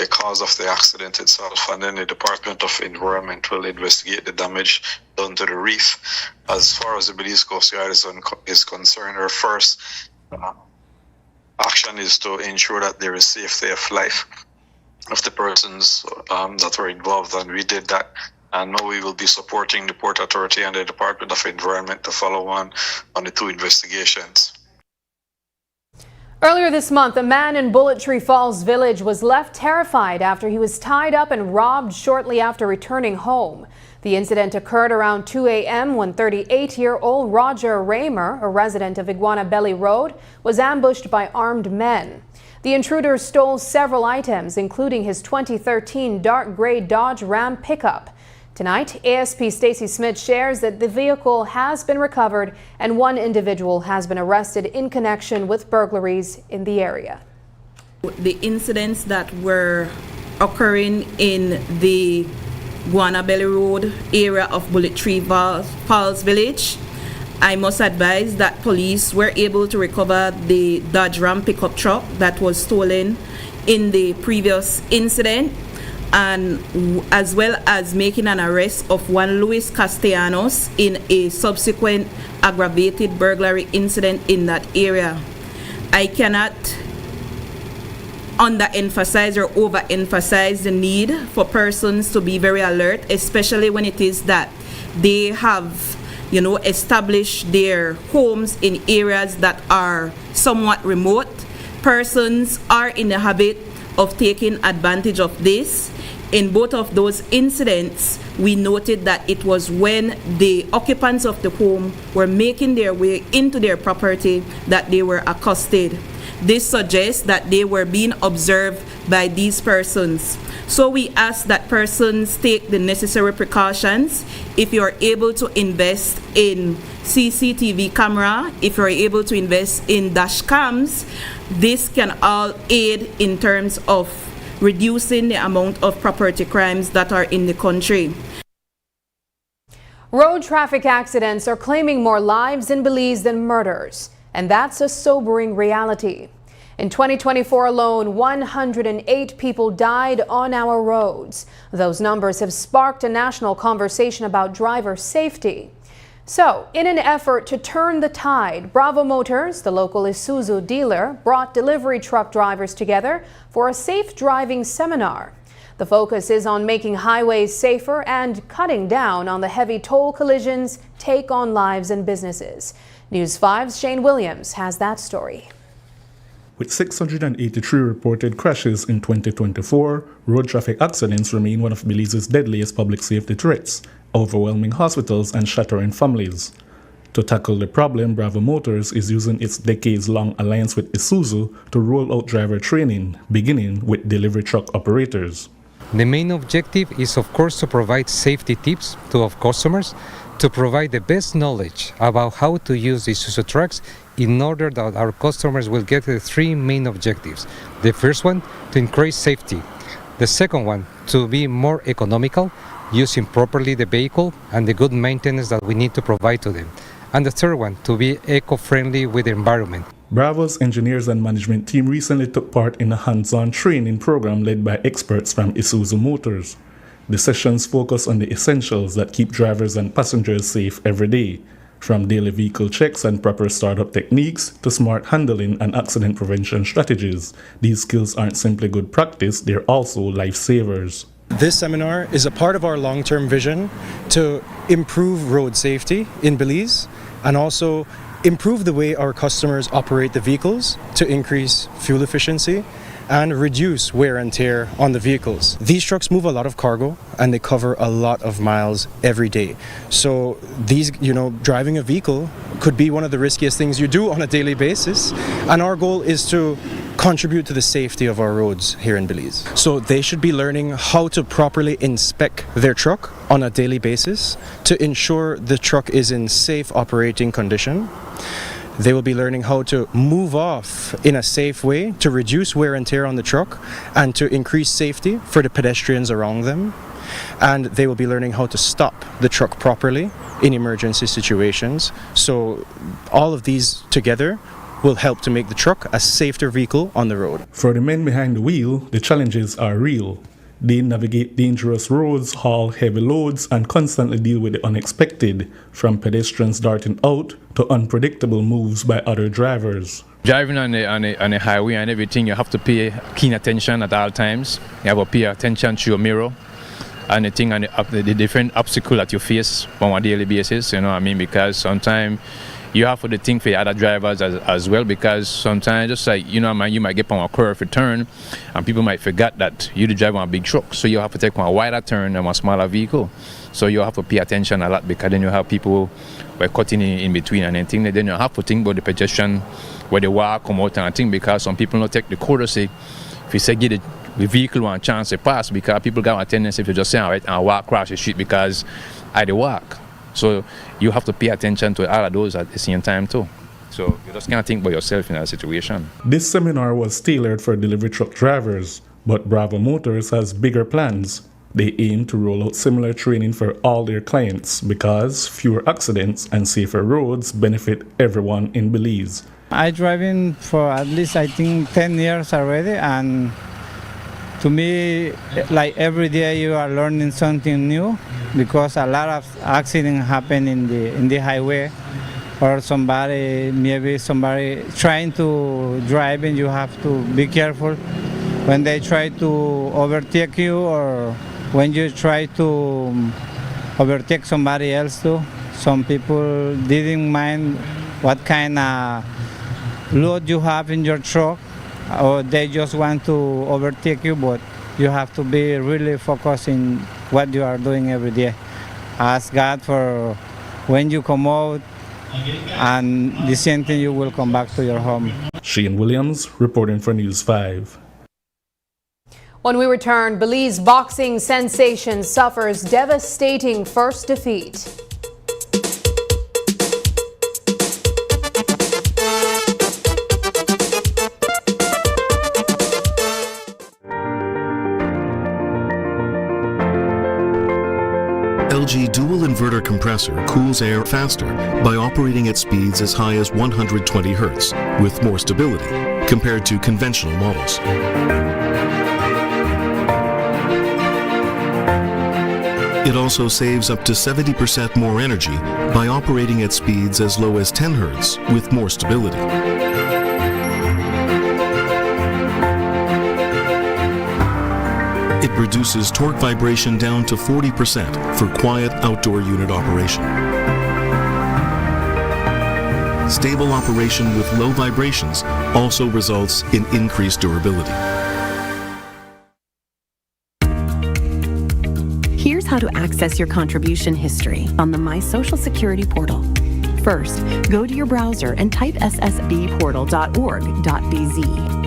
cause of the accident itself, and then the Department of Environment will investigate the damage done to the reef. As far as the Belize Coast Guard is concerned, our first action is to ensure that there is safety of life of the persons that were involved, and we did that. And now we will be supporting the Port Authority and the Department of Environment to follow on the 2 investigations. Earlier this month, a man in Bullet Tree Falls Village was left terrified after he was tied up and robbed shortly after returning home. The incident occurred around 2 a.m. when 38-year-old Roger Raymer, a resident of Iguana Belly Road, was ambushed by armed men. The intruders stole several items, including his 2013 dark gray Dodge Ram pickup. Tonight, ASP Stacey Smith shares that the vehicle has been recovered and 1 individual has been arrested in connection with burglaries in the area. The incidents that were occurring in the Iguana Belly Road area of Bullet Tree Falls Village, I must advise that police were able to recover the Dodge Ram pickup truck that was stolen in the previous incident, and as well as making an arrest of 1 Luis Castellanos in a subsequent aggravated burglary incident in that area. I cannot underemphasize or overemphasize the need for persons to be very alert, especially when it is that they have, established their homes in areas that are somewhat remote. Persons are in the habit of taking advantage of this. In both of those incidents, we noted that it was when the occupants of the home were making their way into their property that they were accosted. This suggests that they were being observed by these persons. So we ask that persons take the necessary precautions. If you are able to invest in CCTV camera, if you are able to invest in dash cams, this can all aid in terms of reducing the amount of property crimes that are in the country. Road traffic accidents are claiming more lives in Belize than murders, and that's a sobering reality. In 2024 alone, 108 people died on our roads. Those numbers have sparked a national conversation about driver safety. So, in an effort to turn the tide, Bravo Motors, the local Isuzu dealer, brought delivery truck drivers together for a safe driving seminar. The focus is on making highways safer and cutting down on the heavy toll collisions take on lives and businesses. News 5's Shane Williams has that story. With 683 reported crashes in 2024, road traffic accidents remain one of Belize's deadliest public safety threats, overwhelming hospitals and shattering families. To tackle the problem, Bravo Motors is using its decades-long alliance with Isuzu to roll out driver training, beginning with delivery truck operators. The main objective is, of course, to provide safety tips to our customers, to provide the best knowledge about how to use Isuzu trucks in order that our customers will get the 3 main objectives. The first one, to increase safety. The second one, to be more economical, using properly the vehicle and the good maintenance that we need to provide to them. And the third one, to be eco-friendly with the environment. Bravo's engineers and management team recently took part in a hands-on training program led by experts from Isuzu Motors. The sessions focus on the essentials that keep drivers and passengers safe every day, from daily vehicle checks and proper startup techniques to smart handling and accident prevention strategies. These skills aren't simply good practice, they're also lifesavers. This seminar is a part of our long-term vision to improve road safety in Belize and also improve the way our customers operate the vehicles to increase fuel efficiency and reduce wear and tear on the vehicles. These trucks move a lot of cargo and they cover a lot of miles every day. So driving a vehicle could be one of the riskiest things you do on a daily basis. And our goal is to contribute to the safety of our roads here in Belize. So they should be learning how to properly inspect their truck on a daily basis to ensure the truck is in safe operating condition. They will be learning how to move off in a safe way to reduce wear and tear on the truck and to increase safety for the pedestrians around them. And they will be learning how to stop the truck properly in emergency situations. So all of these together will help to make the truck a safer vehicle on the road. For the men behind the wheel, the challenges are real. They navigate dangerous roads, haul heavy loads, and constantly deal with the unexpected, from pedestrians darting out to unpredictable moves by other drivers. Driving on the highway and everything, you have to pay keen attention at all times. You have to pay attention to your mirror and the different obstacles that you face on a daily basis, because sometimes you have to think for the other drivers as well, because sometimes just like, you might get on a curve for turn and people might forget that you're the driver on a big truck. So you have to take on a wider turn on a smaller vehicle. So you have to pay attention a lot, because then you have people who are cutting in between and anything. Then you have to think about the pedestrian where they walk, come out and thing, because some people don't take the courtesy. If you say give the vehicle one chance to pass, because people got a tendency to just say, all right, and walk across the street because I walk. So you have to pay attention to all of those at the same time too. So you just can't think about yourself in that situation. This seminar was tailored for delivery truck drivers, but Bravo Motors has bigger plans. They aim to roll out similar training for all their clients because fewer accidents and safer roads benefit everyone in Belize. I driving for at least 10 years already, and to me, like every day you are learning something new, because a lot of accidents happen in the highway, or somebody trying to drive and you have to be careful when they try to overtake you, or when you try to overtake somebody else too. Some people didn't mind what kind of load you have in your truck, or they just want to overtake you, but you have to be really focused in what you are doing every day. Ask God for when you come out, and the same thing, you will come back to your home. Shane Williams reporting for News 5. When we return, Belize boxing sensation suffers devastating first defeat. LG dual inverter compressor cools air faster by operating at speeds as high as 120 Hz with more stability compared to conventional models. It also saves up to 70% more energy by operating at speeds as low as 10 Hz with more stability. It reduces torque vibration down to 40% for quiet outdoor unit operation. Stable operation with low vibrations also results in increased durability. Here's how to access your contribution history on the My Social Security portal. First, go to your browser and type ssbportal.org.bz.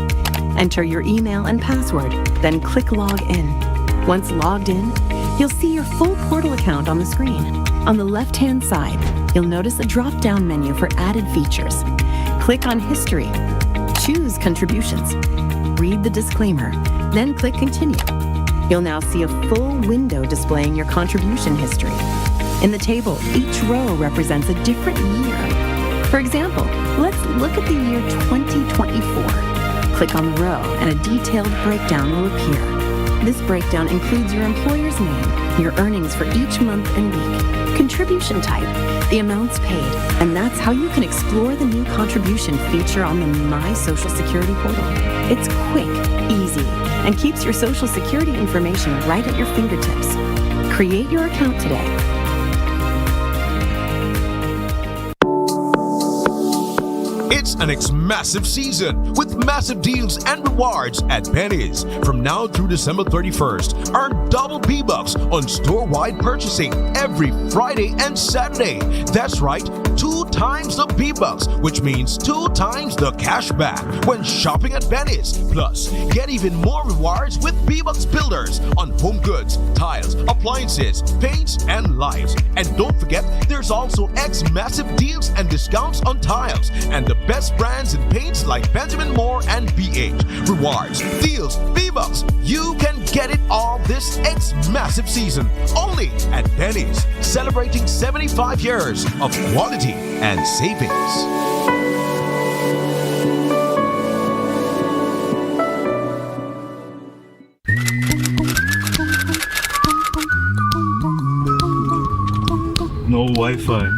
Enter your email and password, then click Log In. Once logged in, you'll see your full portal account on the screen. On the left-hand side, you'll notice a drop-down menu for added features. Click on History. Choose Contributions. Read the disclaimer, then click Continue. You'll now see a full window displaying your contribution history. In the table, each row represents a different year. For example, let's look at the year 2024. Click on the row and a detailed breakdown will appear. This breakdown includes your employer's name, your earnings for each month and week, contribution type, the amounts paid, and that's how you can explore the new contribution feature on the My Social Security portal. It's quick, easy, and keeps your social security information right at your fingertips. Create your account today. It's an massive season with massive deals and rewards at Penny's. From now through December 31st, earn double P-Bucks on store-wide purchasing every Friday and Saturday. That's right, 2 times the P-Bucks, which means 2 times the cash back when shopping at Penny's. Plus, get even more rewards with P-Bucks Builders on home goods, tiles, appliances, paints, and lights. And don't forget, there's also massive deals and discounts on tiles and the best brands in paints like Benjamin Moore and BH. Rewards, deals, P-Bucks. You can get it all this massive season only at Penny's, celebrating 75 years of quality and savings. No Wi-Fi.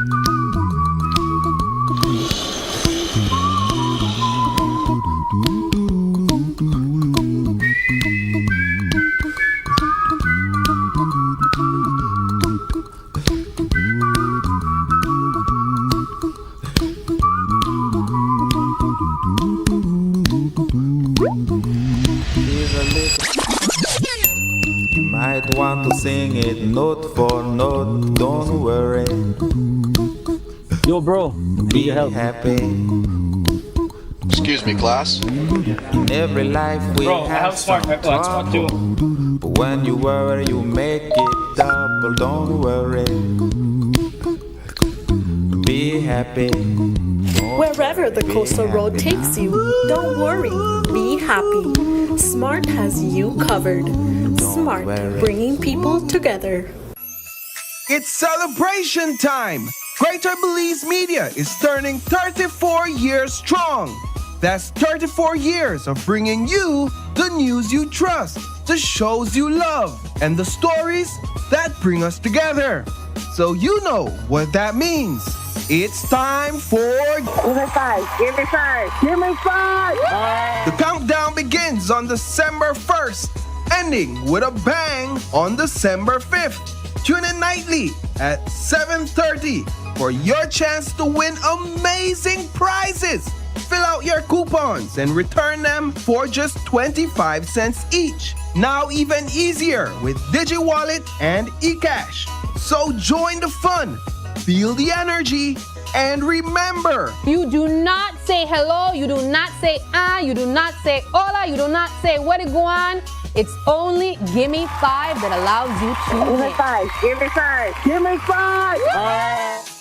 Might want to sing it note for note, don't worry. Yo, bro, be happy. Excuse me, class. In every life we have some trouble, but when you worry, you make it double. Don't worry. Be happy. Wherever the coastal road takes you, don't worry, be happy. Smart has you covered. Smart, bringing people together. It's celebration time! Greater Belize Media is turning 34 years strong. That's 34 years of bringing you the news you trust, the shows you love, and the stories that bring us together. So you know what that means. It's time for... Give me 5, give me 5, give me 5! The countdown begins on December 1st, ending with a bang on December 5th. Tune in nightly at 7:30 for your chance to win amazing prizes. Fill out your coupons and return them for just 25 cents each. Now even easier with DigiWallet and eCash. So join the fun, feel the energy, and remember, you do not say hello, you do not say you do not say hola, you do not say where to go on. It's only Gimme 5 that allows you to Give me 5, give me 5, give me 5!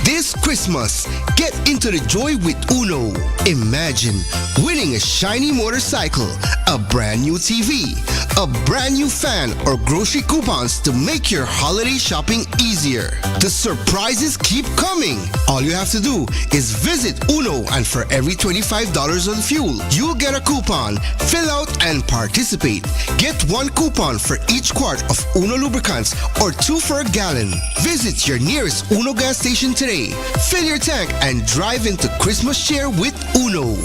This Christmas, get into the joy with Uno. Imagine winning a shiny motorcycle, a brand new TV, a brand new fan, or grocery coupons to make your holiday shopping easier. The surprises keep coming. All you have to do is visit Uno, and for every $25 on fuel, you'll get a coupon. Fill out and participate. Get 1 coupon for each quart of Uno lubricants or 2 for a gallon. Visit your nearest Uno gas station today. Fill your tank and drive into Christmas cheer with Uno.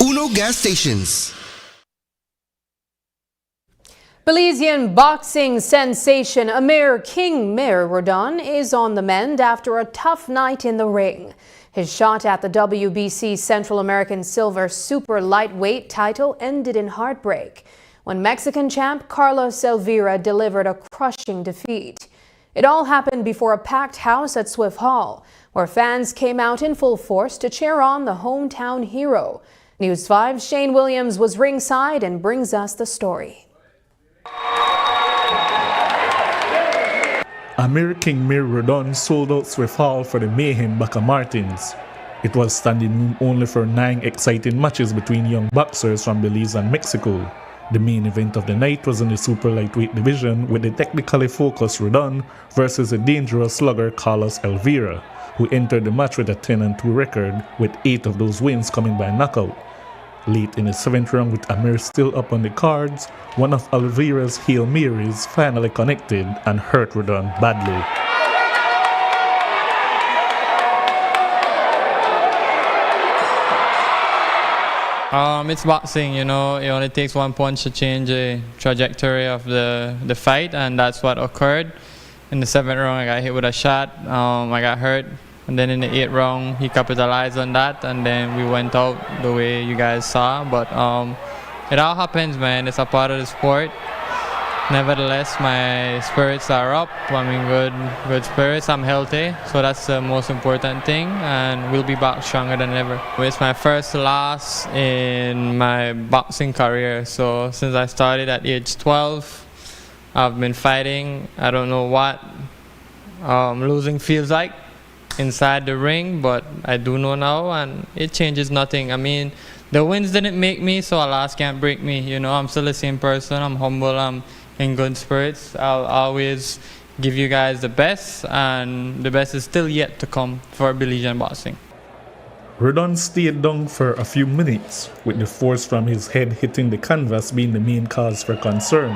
Uno gas stations. Belizean boxing sensation Amir King Mir Rodon is on the mend after a tough night in the ring. His shot at the WBC Central American Silver Super Lightweight title ended in heartbreak when Mexican champ Carlos Elvira delivered a crushing defeat. It all happened before a packed house at Swift Hall, where fans came out in full force to cheer on the hometown hero. News 5's Shane Williams was ringside and brings us the story. Amir King Mir Rodon sold out Swift Hall for the Mayhem Baca Martins. It was standing room only for 9 exciting matches between young boxers from Belize and Mexico. The main event of the night was in the super lightweight division with the technically focused Rodon versus a dangerous slugger Carlos Elvira, who entered the match with a 10-2 record with 8 of those wins coming by knockout. Late in the 7th round with Amir still up on the cards, one of Oliveira's Hail Marys finally connected and hurt Rodon badly. It's boxing, you know, it only takes one punch to change the trajectory of the fight, and that's what occurred. In the 7th round, I got hit with a shot, I got hurt, and then in the 8th round, he capitalized on that, and then we went out the way you guys saw, but it all happens, man, it's a part of the sport. Nevertheless, my spirits are up. I'm in good spirits. I'm healthy, so that's the most important thing, and we'll be back stronger than ever. It's my first loss in my boxing career. So since I started at age 12, I've been fighting. I don't know what losing feels like inside the ring, but I do know now, and it changes nothing. I mean, the wins didn't make me, so a loss can't break me. You know, I'm still the same person. I'm humble. I'm in good spirits. I'll always give you guys the best, and the best is still yet to come for Belizean boxing. Rodon stayed down for a few minutes, with the force from his head hitting the canvas being the main cause for concern.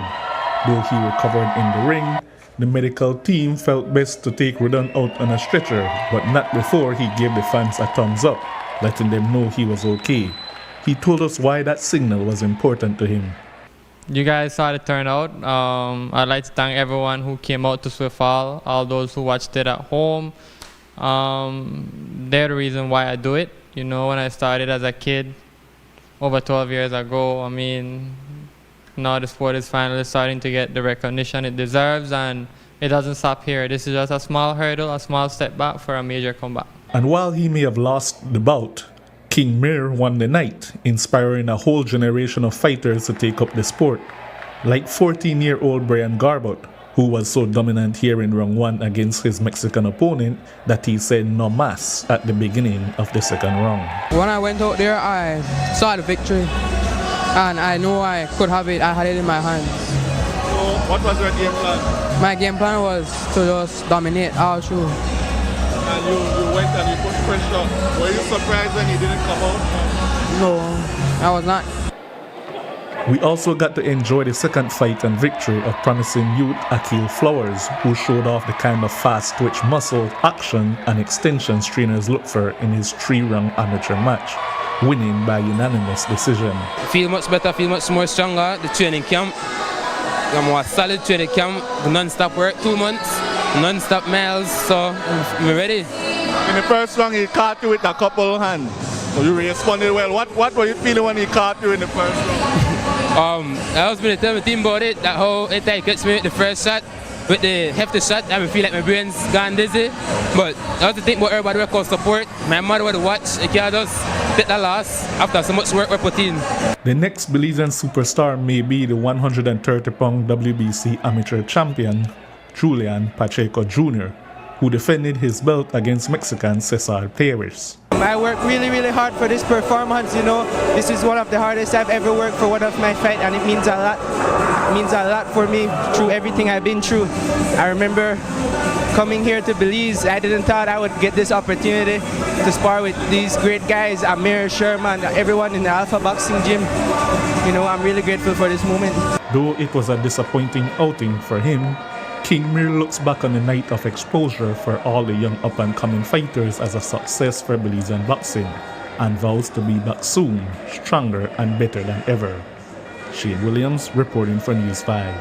Though he recovered in the ring, the medical team felt best to take Rodon out on a stretcher, but not before he gave the fans a thumbs up, letting them know he was okay. He told us why that signal was important to him. You guys saw the turnout. I'd like to thank everyone who came out to Swift Hall, all those who watched it at home. They're the reason why I do it. You know, when I started as a kid, over 12 years ago, I mean, now the sport is finally starting to get the recognition it deserves, and it doesn't stop here. This is just a small hurdle, a small step back for a major comeback. And while he may have lost the bout, King Mir won the night, inspiring a whole generation of fighters to take up the sport. Like 14-year-old Brian Garbott, who was so dominant here in round 1 against his Mexican opponent that he said no mas at the beginning of the 2nd round. When I went out there, I saw the victory, and I knew I could have it. I had it in my hands. So what was your game plan? My game plan was to just dominate all through. And you went and you put pressure. Were you surprised when he didn't come out? No, I was not. We also got to enjoy the second fight and victory of promising youth Akil Flowers, who showed off the kind of fast twitch muscle, action, and extensions trainers look for in his 3-round amateur match, winning by unanimous decision. I feel much better, feel much more stronger. The training camp, I'm more solid training camp, the non-stop work, 2 months. Non-stop miles, so I'm ready. In the first round, he caught you with a couple hands. So you responded well. What were you feeling when he caught you in the first round? I was going to tell my team about it, that how it gets me with the first shot. With the hefty shot, I feel like my brain's gone dizzy. But I was to think about everybody who called support. My mother would watch, I can't just take the loss after so much work we put in. The next Belizean superstar may be the 130-pound WBC amateur champion, Julian Pacheco Jr., who defended his belt against Mexican Cesar Perez. I worked really hard for this performance, you know. This is one of the hardest I've ever worked for one of my fights, and it means a lot. It means a lot for me through everything I've been through. I remember coming here to Belize, I didn't thought I would get this opportunity to spar with these great guys, Amir, Sherman, everyone in the Alpha Boxing Gym. You know, I'm really grateful for this moment. Though it was a disappointing outing for him, King Mir looks back on the night of exposure for all the young up-and-coming fighters as a success for Belizean boxing, and vows to be back soon, stronger and better than ever. Shane Williams reporting for News 5.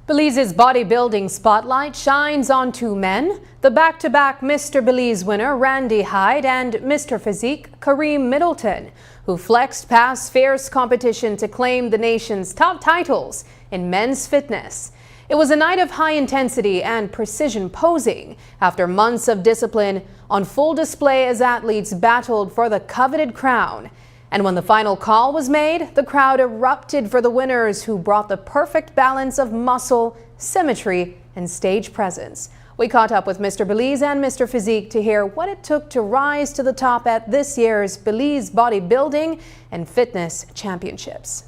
Belize's bodybuilding spotlight shines on 2 men, the back-to-back Mr. Belize winner Randy Hyde and Mr. Physique Kareem Middleton, who flexed past fierce competition to claim the nation's top titles in men's fitness. It was a night of high intensity and precision posing after months of discipline on full display as athletes battled for the coveted crown. And when the final call was made, the crowd erupted for the winners who brought the perfect balance of muscle, symmetry, and stage presence. We caught up with Mr. Belize and Mr. Physique to hear what it took to rise to the top at this year's Belize Bodybuilding and Fitness Championships.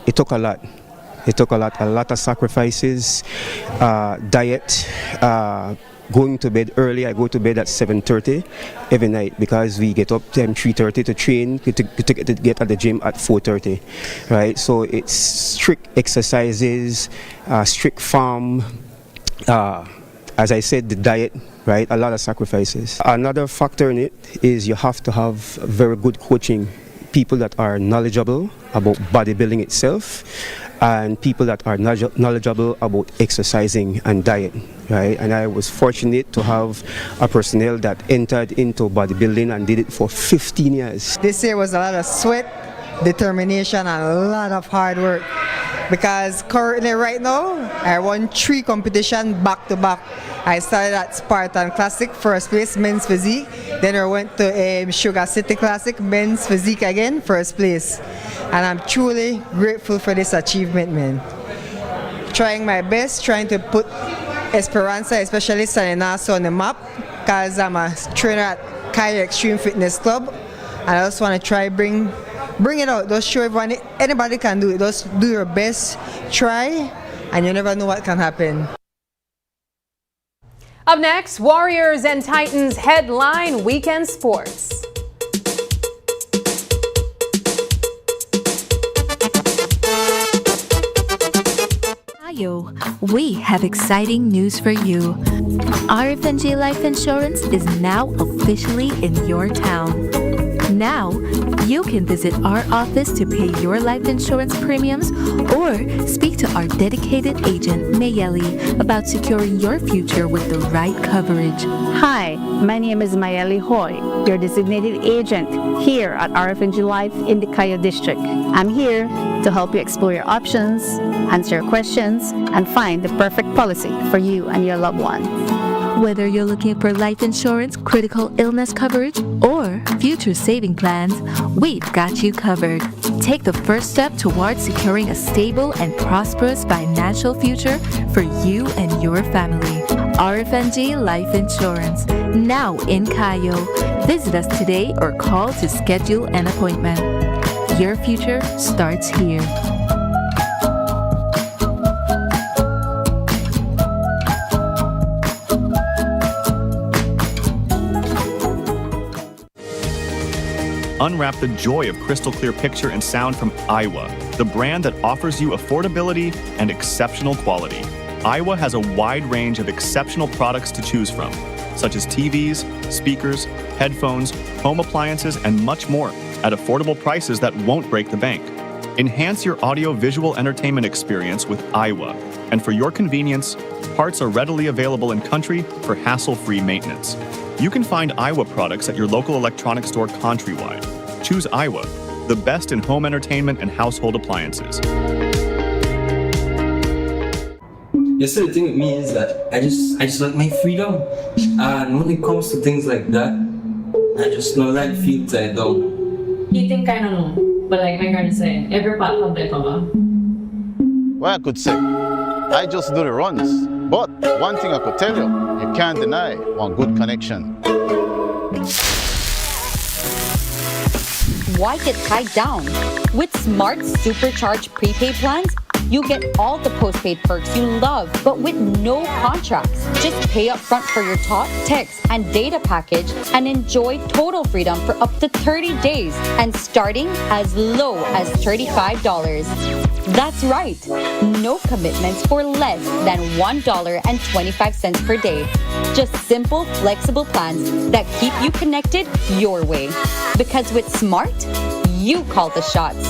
It took a lot. It took a lot of sacrifices, diet, going to bed early. I go to bed at 7:30 every night because we get up 3:30 to train to get at the gym at 4:30, right? So it's strict exercises, strict farm, as I said, the diet, right? A lot of sacrifices. Another factor in it is you have to have very good coaching, people that are knowledgeable about bodybuilding itself, and people that are knowledgeable about exercising and diet, right? And I was fortunate to have a personnel that entered into bodybuilding and did it for 15 years. This year was a lot of sweat, determination, and a lot of hard work. Because currently right now, I won 3 competitions back to back. I started at Spartan Classic, first place, men's physique. Then I went to Sugar City Classic, men's physique again, first place. And I'm truly grateful for this achievement, man. Trying my best, trying to put Esperanza, especially San Ignacio, on the map, because I'm a trainer at Cayo Extreme Fitness Club. And I just want to try bring it out. Just show everyone, anybody can do it. Just do your best, try, and you never know what can happen. Up next, Warriors and Titans headline weekend sports. We have exciting news for you. RFNG Life Insurance is now officially in your town. Now, you can visit our office to pay your life insurance premiums or speak to our dedicated agent, Mayeli, about securing your future with the right coverage. Hi, my name is Mayeli Hoy, your designated agent here at RFNG Life in the Cayo District. I'm here to help you explore your options, answer your questions, and find the perfect policy for you and your loved ones. Whether you're looking for life insurance, critical illness coverage, or future saving plans, we've got you covered. Take the first step towards securing a stable and prosperous financial future for you and your family. RFNG Life Insurance, now in Cayo. Visit us today or call to schedule an appointment. Your future starts here. Unwrap the joy of crystal clear picture and sound from Aiwa, the brand that offers you affordability and exceptional quality. Aiwa has a wide range of exceptional products to choose from, such as TVs, speakers, headphones, home appliances, and much more at affordable prices that won't break the bank. Enhance your audio-visual entertainment experience with Aiwa, and for your convenience, parts are readily available in country for hassle-free maintenance. You can find Aiwa products at your local electronics store countrywide. Choose Aiwa, the best in home entertainment and household appliances. Yes, sir, the thing with me is that I just like my freedom. And when it comes to things like that, I just don't like feel tied down. You think I don't know, but like my granny said, every part of the cover. Well, I could say, I just do the runs. But one thing I could tell you, you can't deny one good connection. Why get tied down? With Smart Supercharged prepaid plans, you get all the postpaid perks you love, but with no contracts. Just pay up front for your talk, text, and data package and enjoy total freedom for up to 30 days and starting as low as $35. That's right, no commitments for less than $1.25 per day. Just simple, flexible plans that keep you connected your way. Because with Smart, you call the shots.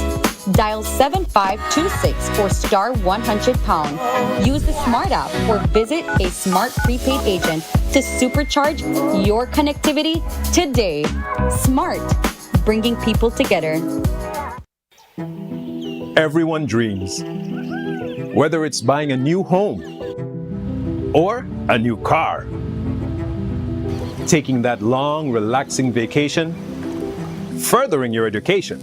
Dial 7526 or star 100#. Use the Smart app or visit a Smart prepaid agent to supercharge your connectivity today. Smart, bringing people together. Everyone dreams. Whether it's buying a new home or a new car, taking that long, relaxing vacation, furthering your education,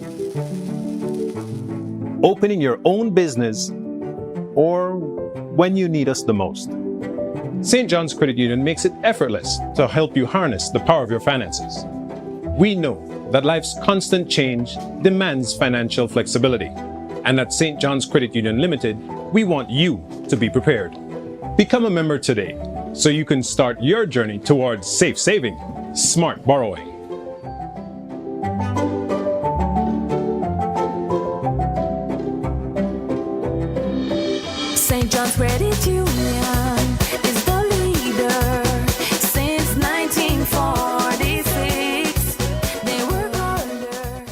opening your own business, or when you need us the most. St. John's Credit Union makes it effortless to help you harness the power of your finances. We know that life's constant change demands financial flexibility. And at St. John's Credit Union Limited, we want you to be prepared. Become a member today. so you can start your journey towards safe saving, smart borrowing. St. John's Credit Union is the leader since 1946. They work harder.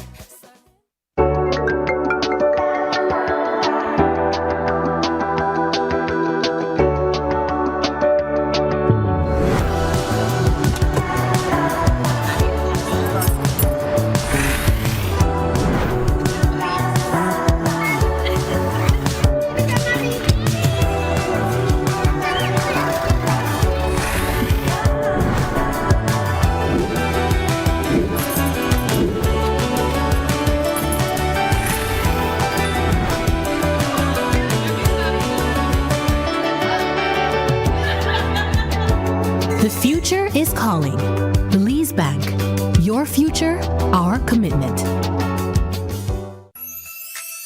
The future is calling. Belize Bank. Your future, our commitment.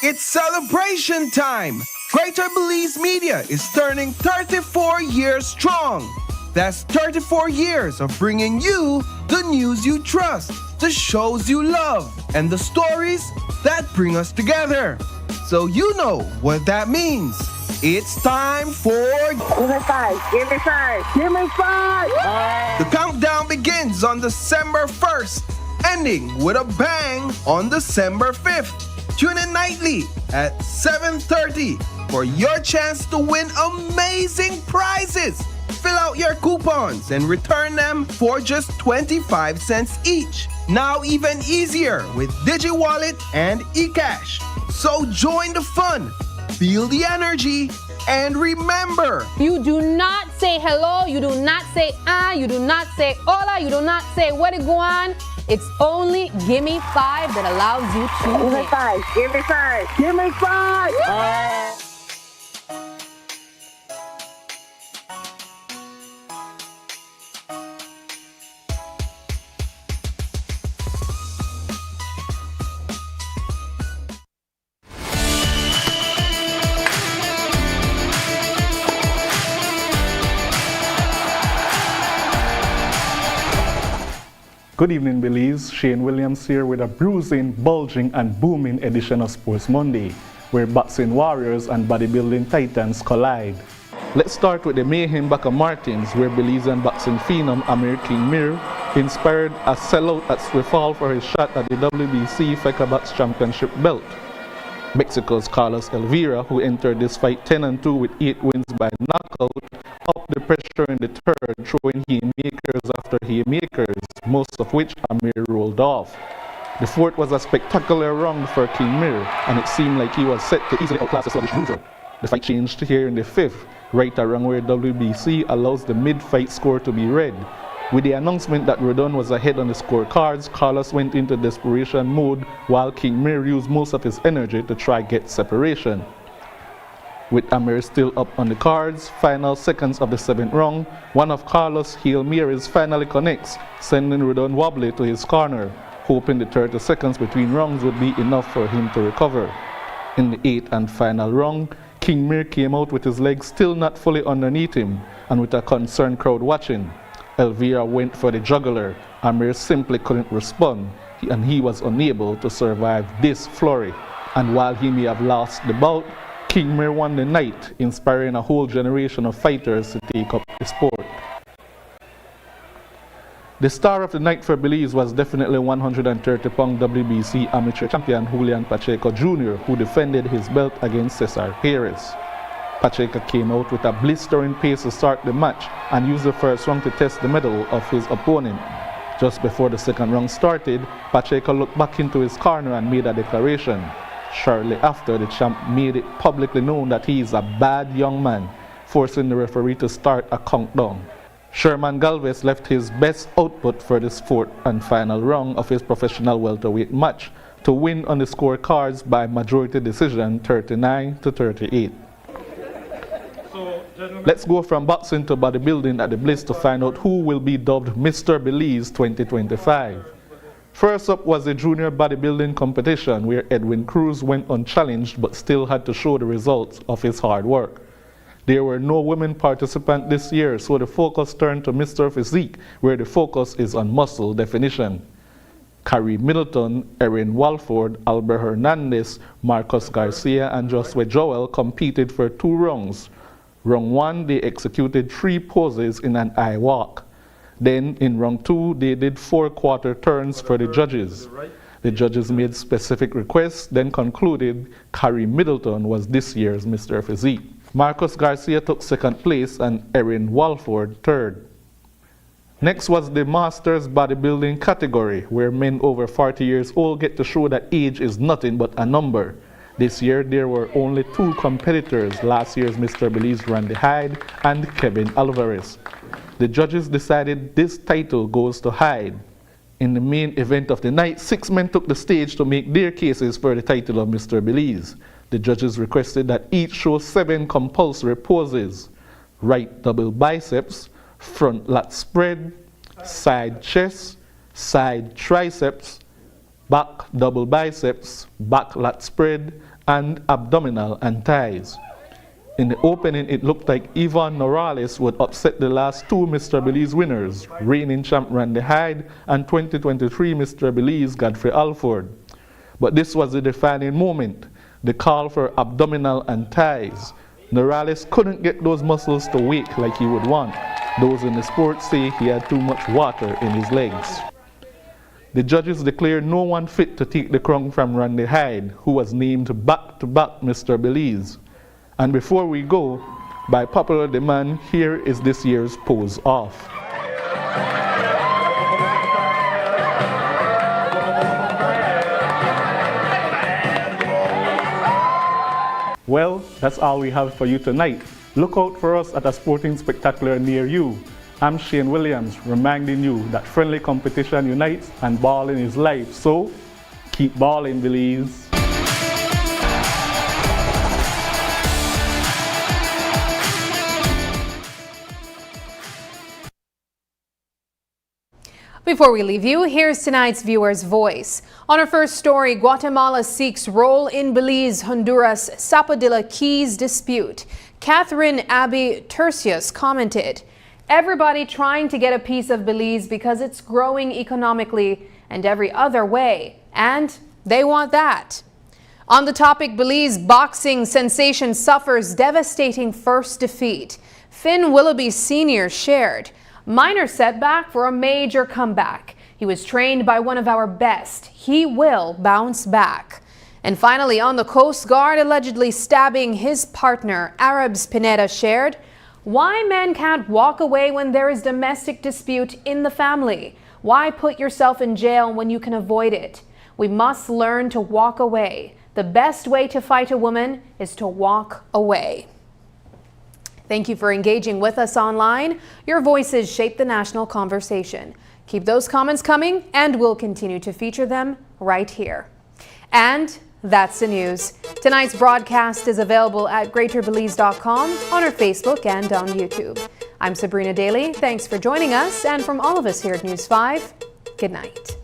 It's celebration time! Greater Belize Media is turning 34 years strong. That's 34 years of bringing you the news you trust, the shows you love, and the stories that bring us together. So you know what that means. It's time for... Give me five, give me five, give me five! The countdown begins on December 1st, ending with a bang on December 5th. Tune in nightly at 7:30 for your chance to win amazing prizes. Fill out your coupons and return them for just 25 cents each. Now even easier with DigiWallet and eCash. So join the fun, feel the energy, and remember, You do not say hello, you do not say you do not say hola, you do not say where to go on. It's only Gimme 5 that allows you to Give me win. five, give me five, give me five! Good evening, Belize. Shane Williams here with a bruising, bulging, and booming edition of Sports Monday, where boxing warriors and bodybuilding titans collide. Let's start with the mayhem back at Martins, where Belizean boxing phenom Amir King Mir inspired a sellout at Swifall for his shot at the WBC Featherbox Championship belt. Mexico's Carlos Elvira, who entered this fight 10-2 with 8 wins by knockout, upped the pressure in the third, throwing haymakers after haymakers, most of which Amir rolled off. The fourth was a spectacular round for King Mir, and it seemed like he was set to easily outclass the sluggish loser. The fight changed here in the fifth, right around where WBC allows the mid-fight score to be read. With the announcement that Rodon was ahead on the scorecards, Carlos went into desperation mode while King Mir used most of his energy to try get separation. With Amir still up on the cards, final seconds of the 7th round, one of Carlos' Hail Marys finally connects, sending Rodon wobbly to his corner, hoping the 30 seconds between rounds would be enough for him to recover. In the 8th and final round, King Mir came out with his legs still not fully underneath him, and with a concerned crowd watching. Elvira went for the jugular. Amir simply couldn't respond, and he was unable to survive this flurry. And while he may have lost the bout, King Mir won the night, inspiring a whole generation of fighters to take up the sport. The star of the night for Belize was definitely 130-pound WBC amateur champion Julian Pacheco Jr., who defended his belt against Cesar Perez. Pacheco came out with a blistering pace to start the match and used the first round to test the mettle of his opponent. Just before the second round started, Pacheco looked back into his corner and made a declaration. Shortly after, the champ made it publicly known that he is a bad young man, forcing the referee to start a countdown. Sherman Galvez left his best output for this fourth and final round of his professional welterweight match to win on the scorecards by majority decision 39-38. Let's go from boxing to bodybuilding at the Bliss to find out who will be dubbed Mr. Belize 2025. First up was the junior bodybuilding competition where Edwin Cruz went unchallenged but still had to show the results of his hard work. There were no women participants this year, so the focus turned to Mr. Physique, where the focus is on muscle definition. Carrie Middleton, Erin Walford, Albert Hernandez, Marcus Garcia, and Josue Joel competed for 2 rounds. Round 1, they executed 3 poses in an eye walk. Then in round 2, they did 4 quarter turns for the judges. The judges made specific requests, then concluded Carrie Middleton was this year's Mr. Physique. Marcus Garcia took 2nd place and Erin Walford 3rd. Next was the Masters Bodybuilding category, where men over 40 years old get to show that age is nothing but a number. This year there were only 2 competitors, last year's Mr. Belize Randy Hyde and Kevin Alvarez. The judges decided this title goes to Hyde. In the main event of the night, 6 men took the stage to make their cases for the title of Mr. Belize. The judges requested that each show 7 compulsory poses: right double biceps, front lat spread, side chest, side triceps, back double biceps, back lat spread, and abdominal and thighs. In the opening, it looked like Yvonne Norales would upset the last 2 Mr. Belize winners, reigning champ Randy Hyde and 2023 Mr. Belize Godfrey Alford. But this was the defining moment, the call for abdominal and thighs. Norales couldn't get those muscles to wake like he would want. Those in the sport say he had too much water in his legs. The judges declared no one fit to take the crown from Randy Hyde, who was named back-to-back Mr. Belize. And before we go, by popular demand, here is this year's pose off. Well, that's all we have for you tonight. Look out for us at a sporting spectacular near you. I'm Shane Williams, reminding you that friendly competition unites and balling is life. So, keep balling, Belize. Before we leave you, here's tonight's viewer's voice. On our first story, Guatemala seeks role in Belize-Honduras Sapodilla Keys dispute. Catherine Abby Tercius commented, "Everybody trying to get a piece of Belize because it's growing economically and every other way, and they want that." On the topic, Belize boxing sensation suffers devastating first defeat. Finn Willoughby Sr. shared, "Minor setback for a major comeback. He was trained by one of our best. He will bounce back." And finally, on the Coast Guard allegedly stabbing his partner, Arabs Pineda shared, "Why men can't walk away when there is domestic dispute in the family? Why put yourself in jail when you can avoid it? We must learn to walk away. The best way to fight a woman is to walk away." Thank you for engaging with us online. Your voices shape the national conversation. Keep those comments coming, and we'll continue to feature them right here. And that's the news. Tonight's broadcast is available at greaterbelize.com, on our Facebook, and on YouTube. I'm Sabrina Daly. Thanks for joining us, and from all of us here at News 5, good night.